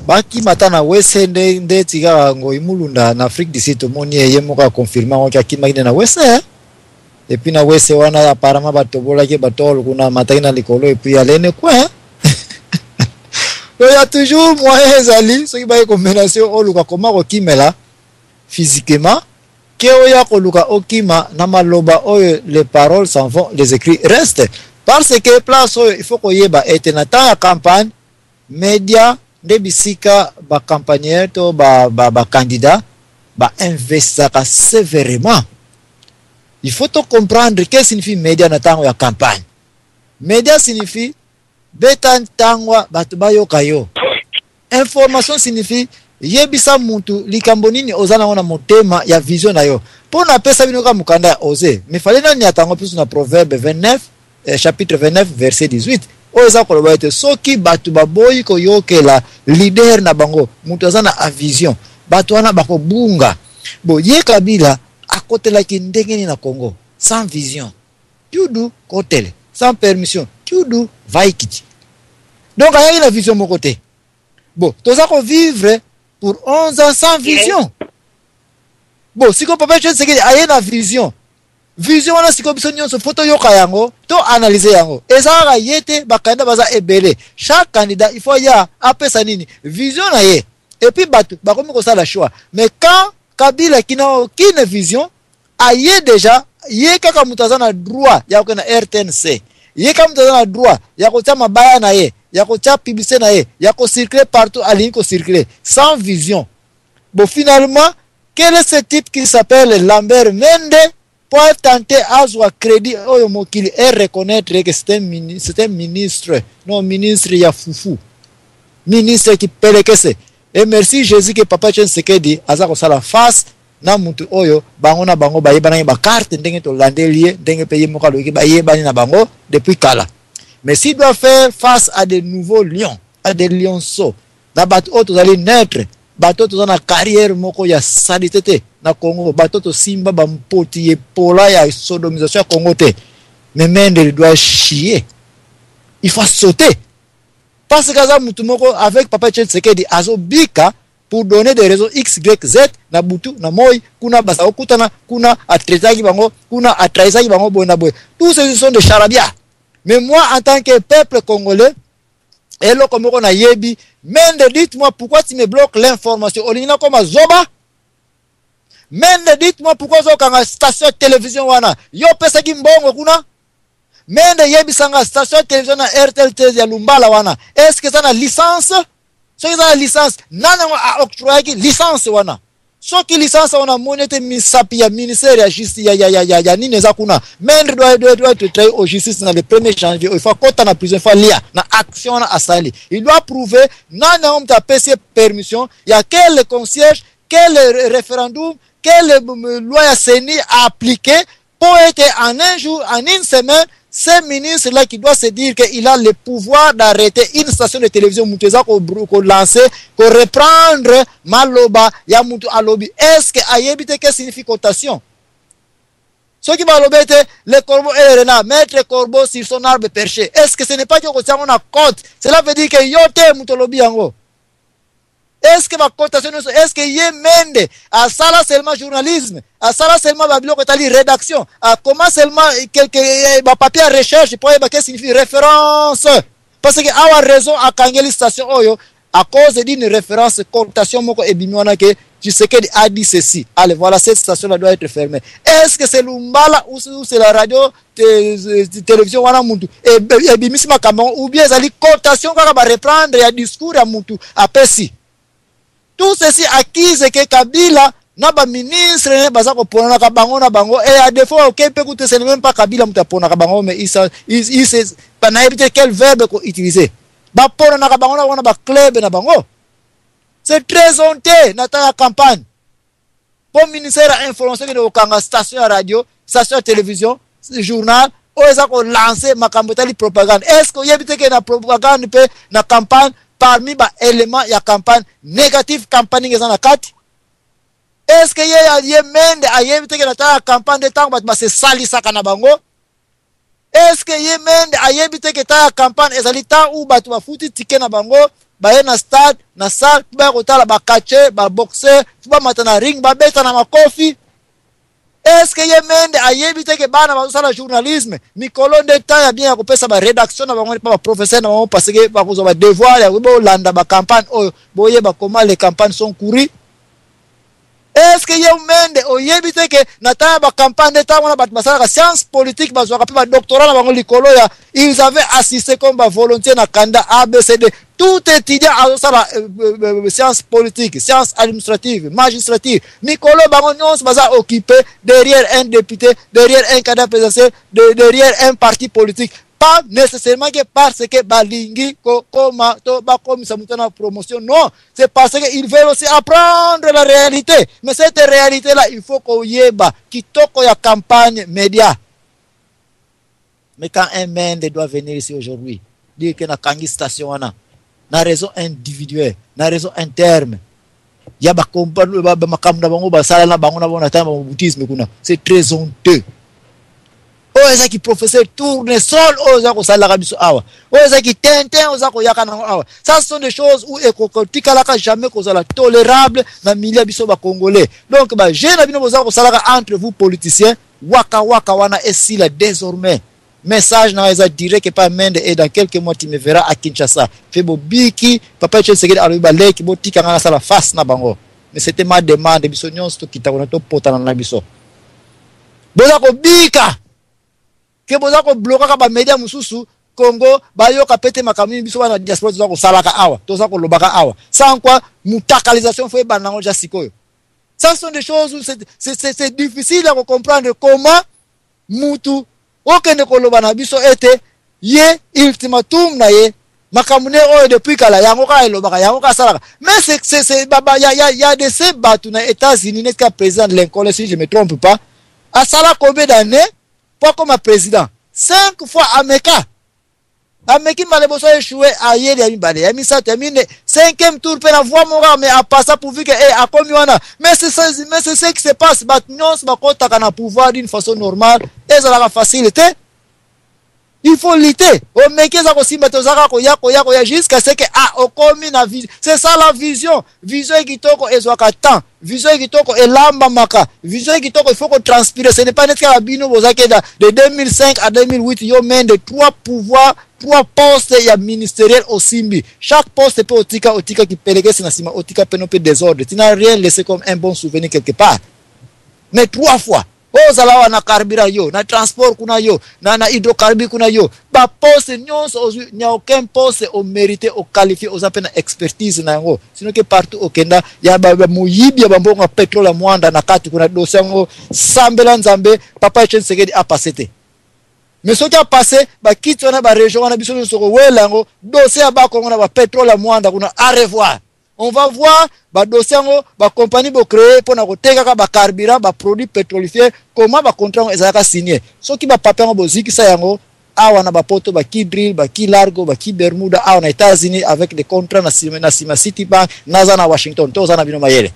baki matana wesende nde tika ngo imulunda na Afrique du Sud moni ye moka confirmer ngo akima ine na wese et puis na wese wana apparemment batobola ke batolo kuna mataina likolo et puis alene quoi il y a toujours moyen ezali ceux qui ba combination oluka comment kimela physiquement que oya koluka okima na maloba oyo les paroles s'en vont les écrits restent parce que place oyo il faut koyeba etenata ya campagne média de bisika ba campagneur to ba candidat ba investissaka sévèrement il faut to comprendre que signifie média na tango ya campagne média signifie betan tangwa batu bayoka yo information signifie yebisa muntu likambo nini ozana ona motema ya vision na yo pona pesa bino ka mukanda ya oze mais fallait nani atango plus na proverbe 29 chapitre 29 verset 18 oza koloba ete soki batu baboyi ko yokela leader na bango muntu azana a vision batu wana bako bunga bo ye Kabila akotela ki ndenge ni na Congo sans vision tudu kotele sans permission tudu vaikiti donc aya la vision mon côté bon toza ko vivre pour 11 ans sans vision. Bon, si on peut pas dire que aye na vision wana siko biso nyonso photo yoka yango to analyser yango ezaka yete bakanda baza ebele chaque candidat il faut ya apesa nini vision na ye et puis batu bakomi ko sala choix mais quand Kabila kina aucune vision aye déjà ye kaka mutaza na droit ya ko na RTNC ye kaka mutaza na droit ya ko tia mabaya na ye ya ko tia publicité na ye ya ko circuler partout ali ko circuler sans vision. Bon finalement quel est ce type qui s'appelle Lambert Mende pour tenter à avoir crédit au mokili et reconnaître que c'est un ministre non ministre ya foufou ministre qui pelekese et merci Jésus que papa Tshisekedi aza ko sala face na mutu oyo bango na bango bayeba na ba carte ndenge to landelie ndenge paye mokalo ki bayeba na bango depuis kala. Mais s'il doit faire face à des nouveaux lions, à des lionceaux, na bato oto zali naître, bato to na carrière moko ya salité na Congo, bato to simba ba mpoti e pola ya sodomisation ya Congo te. Mais Mende il doit chier. Il faut sauter. Parce que ça mutu moko avec papa Tshisekedi azobika pour donner des raisons X, Y, Z na butu na moi kuna basa okutana kuna atretaki bango kuna atraisaki bango boy na boy. Tous ces sont des charabia. Mais moi, en tant que peuple congolais, et là, comme on a yebi, Mende, dites-moi pourquoi tu me bloques l'information. Olina comme Zoba. Mende, dites-moi pourquoi tu as une station de télévision. Yo, pesa kimbongo kuna. Mende, yebi sanga station de télévision na RTL ya Lumbala wana. Est-ce que ça a licence? Si ça a licence, nana a octroyé licence wana. So qui licence on a monnaie misapi ya ministère ya justice ya nini za kuna Mende doit être traité au justice dans le 1er janvier il faut qu'on na prison il faut lire na action na asali il doit prouver nana on t'a payé permission il y a quel concierge quel référendum quelle loi ya CENI a appliqué pour être en un jour en une semaine ce ministre-là qui doit se dire qu'il a le pouvoir d'arrêter une station de télévision Mouteza ko lancer, ko reprendre Maloba, ya Moutou Alobi. Est-ce que ayebite que signifie cotation? Ceux qui vont le corbeau et le renard, mettre le corbeau sur son arbre perché. Est-ce que ce n'est pas que on a côte? Cela veut dire que yote mutolobi yango. Est-ce que ma cotation, est-ce que yé mende, à ça là seulement journalisme, à ça là seulement babylon que t'as rédaction, à comment seulement quelques papier à recherche pour qu'est-ce que signifie référence? Parce que a raison à Kangeli station oyo, à cause d'une référence cotation moko et bimwana que tu sais qu'elle a dit ceci. Allez, voilà, cette station-là doit être fermée. Est-ce que c'est l'Umbala ou c'est la radio, télévision, et Bimisi Makamon, ou bien c'est la cotation qu'on va reprendre et un discours à Moutou, à Pessi. Tout ceci acquise que Kabila n'a pas ministre, n'a pas pour na kabango na bango, et à défaut, ok, peut écouter, c'est même pas Kabila m'a pour na kabango, mais il sait pas n'importe quel verbe qu'on utilise. Ba pour na kabango na ba club na bango. C'est très honteux, dans la campagne. Pour le ministère de l'information, il y a une station de radio, station de télévision, journal, où ils ont lancé ma campagne de propagande. Est-ce qu'il y a une propagande dans la campagne parmi les éléments de la campagne négative, campagne qui est dans la carte? Est-ce qu'il y a une campagne de temps où c'est sali sakana bango? Est-ce qu'il y a une campagne de temps où tu vas foutre ticket na bango? Baye na stade, na salle, tu vas kotala ba catcher, ba boxer, tu vas matana ring, ba beta na makofi. Est-ce que ye mende ayebite ke bana ba usala journalisme, mikolo de temps ya bien ko pesa ba rédaction na bango pa professeur na bango parce que ba ko ba devoir ya bo landa ba campagne o boye ba comment les campagnes sont courues. Est-ce que ye mende oyebite ke na ta ba campagne de temps na ba basala science politique ba zo ka pa doctorat na bango likolo ya ils avaient assisté comme ba volontaire na kanda ABCD. Tout étudiant à la science politique, science administrative, magistrative, Nicolo Bagonion se basa occupé derrière un député, derrière un candidat présidentiel, derrière un parti politique. Pas nécessairement que parce que Balingi, Koma, Toba, comme ça monte en promotion. Non, c'est parce qu'ils veulent aussi apprendre la réalité. Mais cette réalité-là, il faut qu'on y ait, qui toque la campagne média. Mais quand un Mende doit venir ici aujourd'hui, dire que na Kangi station, na raison individuelle, na raison interne, il y a c'est très honteux. Oh, ça qui professeur tourne sol, oh, ça qui salaire biso awa, oh, ça qui tintin, oh, ça qui yakana awa. Ça sont des choses où ekokotikalaka jamais kozala tolérable na milieu biso ba congolais. Donc ba jeune abino boza ko salaire entre vous politiciens, waka wana esila désormais. Message na eza direct pas Mende et dans quelques mois tu me verras à Kinshasa. Febo biki papa Tshisekedi aluba leki botika ngana sala face na bango. Mais c'était ma demande biso nyonso kita kona to potana na biso. Boza ko bika. Ke boza ko bloquer ka ba media mususu Congo bayoka pete makamini biso bana diaspora toza ko salaka awa, toza ko lobaka awa. Sans quoi mutakalisation fait banango jasikoyo. Ça sont des choses où c'est difficile à comprendre comment mutu okende koloba na biso ete ye ultimatum na ye makamune oyo depuis kala yango ka elobaka yango ka salaka. Mais c'est baba y a de ces batu na États-Unis n'est qu'à président de Lincoln si je me trompe pas. A sala combien d'années pour comme président? 5 fois Ameka. Ameki maleboso échoué à yeli ya mibale. Ya misa termine 5e tour pe na voix mora mais à passer pour vu que a komi wana. Mais c'est ce qui se passe. Batnyons ba kota kana pouvoir d'une façon normale et ça la facilité. Il faut lutter. O meki za ko simba to zaka ko ya jusqu'à ce que o komi na vision. C'est ça la vision. Vision kitoko ezwaka temps. Vision kitoko elamba maka. Vision kitoko il faut qu'on transpire. Ce n'est pas net ka bino bozake de 2005 à 2008 yo mène de 3 pouvoirs. 3 postes ya ministériel au Simbi. Chaque poste peut otika qui pelege sinasima otika penope désordre. Tu n'as rien laissé comme un bon souvenir quelque part. Mais 3 fois. Oh zalawa na carburant yo, na transport kuna yo, na hydrocarbures kuna yo. Ba poste nyonso il n'y a aucun poste au mérité au qualifié aux appels expertise na ngo. Sinon que partout au Kenya ya ba muyibi ya bambonga pétrole mwanda na kati kuna dossier ngo sambela nzambe papa Tshisekedi a passé. Mais ce qui a passé, bah quitte on a ba région on a besoin de se welango dossier ba ko on a ba pétrole à mwanda kuna à revoir. On va voir ba dossier ngo ba compagnie bo créer pour na koteka ka ba carburant ba produit pétrolifier comment ba contrat ezaka signé. Ce qui ba papier ngo boziki sa yango awa na ba poto ba ki drill ba ki largo ba ki Bermuda awa na États-Unis avec des contrats na Sima Citibank naza na Washington to za na bino mayele.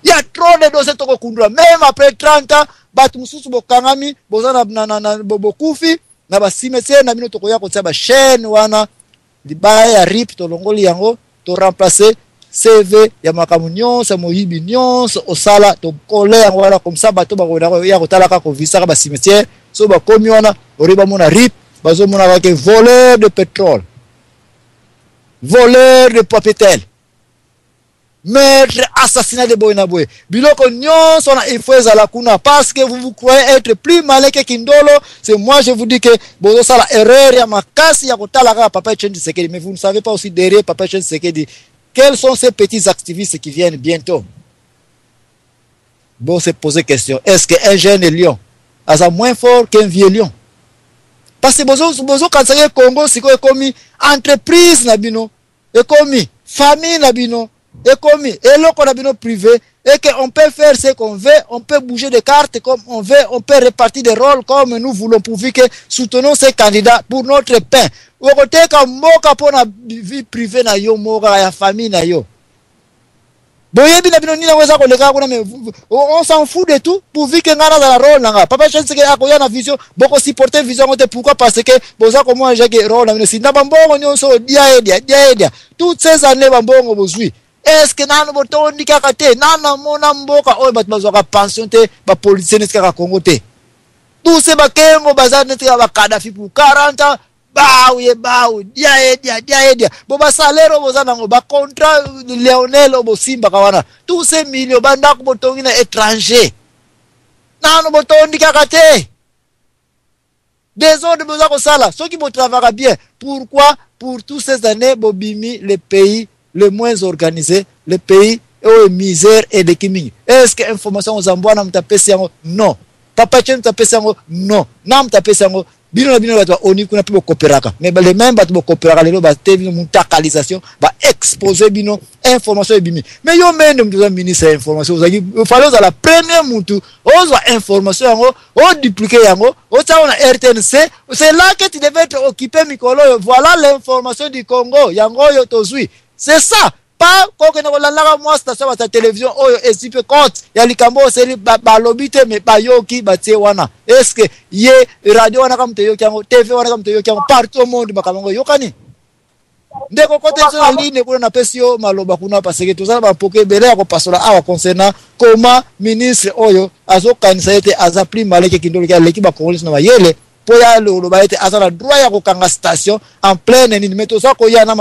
Il y a trop de dossiers toko kundura même après 30 ans batu mususu bokangami boza na bokufi na ba cimetière na bino tokoya kotia ba chaîne wana libaya ya RIP tolongoli yango to remplacer CV ya makamu nyonso moyibi nyonso osala to kole yango wana comme ça bato bakoya ya kotalaka ko visaka ba cimetière so bakomi wana oriba mona RIP bazo mona avec voleur de pétrole, voleur de papetel, meurtre, assassinat de Boinaboé. Biloko nyon son il faut la kuna parce que vous croyez être plus malin que Kindolo. C'est moi je vous dis que bozo sala erreur ya makasi ya kotala Papa Etienne Tshisekedi, mais vous ne savez pas aussi derrière Papa Etienne Tshisekedi quels sont ces petits activistes qui viennent bientôt. Bon, se poser question, est-ce qu'un jeune lion a moins fort qu'un vieux lion? Parce que bozo kansake Congo siko ekomi entreprise na bino, ekomi famille na bino, ekomi eloko na bino privé, et qu'on peut faire ce qu'on veut, on peut bouger des cartes comme on veut, on peut répartir des rôles comme nous voulons pourvu que soutenons ces candidats pour notre pain. Okoteka moka pona vie privée na yo moka ya famille na yo. Boyebi na bino nina weza koleka kuna mais on s'en fout de tout pourvu que ngana za la rôle nanga. Papa Etienne Tshisekedi akoya na vision, boko supporter vision ngote pourquoi parce que boza comment jage rôle na bino sinda bambongo nyonso dia. Toutes ces années bambongo bozui. Est-ce que nano botondi kaka te nana mona mboka oyo bato bazwaka pension te ba policier ne kaka Congo te. Tous ces bakengo bazana ne kaka ba Kadhafi pour 40 ans. Baou, dia. Boba salaire bozana ngo ba contrat Lionel Obosimba kawana. Tous ces millions banda ko botongi na étranger. Nano botondi kaka te. Des autres besoin ko sala. Ceux qui vont travailler bien. Pourquoi? Pour toutes ces années bobimi le pays le moins organisé, le pays est misère et de kiming. Est-ce que information aux ambois n'a mtapesi yango? Non. Papa Etienne mtapesi yango? Non. Na mtapesi yango? Bino bato oni kuna pibo koperaka. Mais les mêmes bato bo koperaka lelo ba te bino mutakalisation ba exposer bino information ebimi. Mais yo mende mtuza ministre information ozaki fallait la première mutu ozo information yango o dupliquer yango o tsa na RTNC. C'est là que tu devais être occupé mikolo. Voilà l'information du Congo yango yo tozui. C'est ça. Pas qu'on a moi station à la télévision oyo esipe compte ya likambo seli ba lobite me ba yoki ba tie wana. Est-ce que ye radio wana kam te yoki yango TV wana kam te yoki yango partout au monde bakamango yokani? Ndeko kote sur ligne kuna na pesio maloba kuna parce que tozala ba poke bele ya ko pasola awa concernant comment ministre oyo azo kanisa ete aza plus malin que Kindolo ki aleki ba congolais na mayele po ya lo ba ete aza na droit ya ko kanga station en pleine nini meto sa ko ya na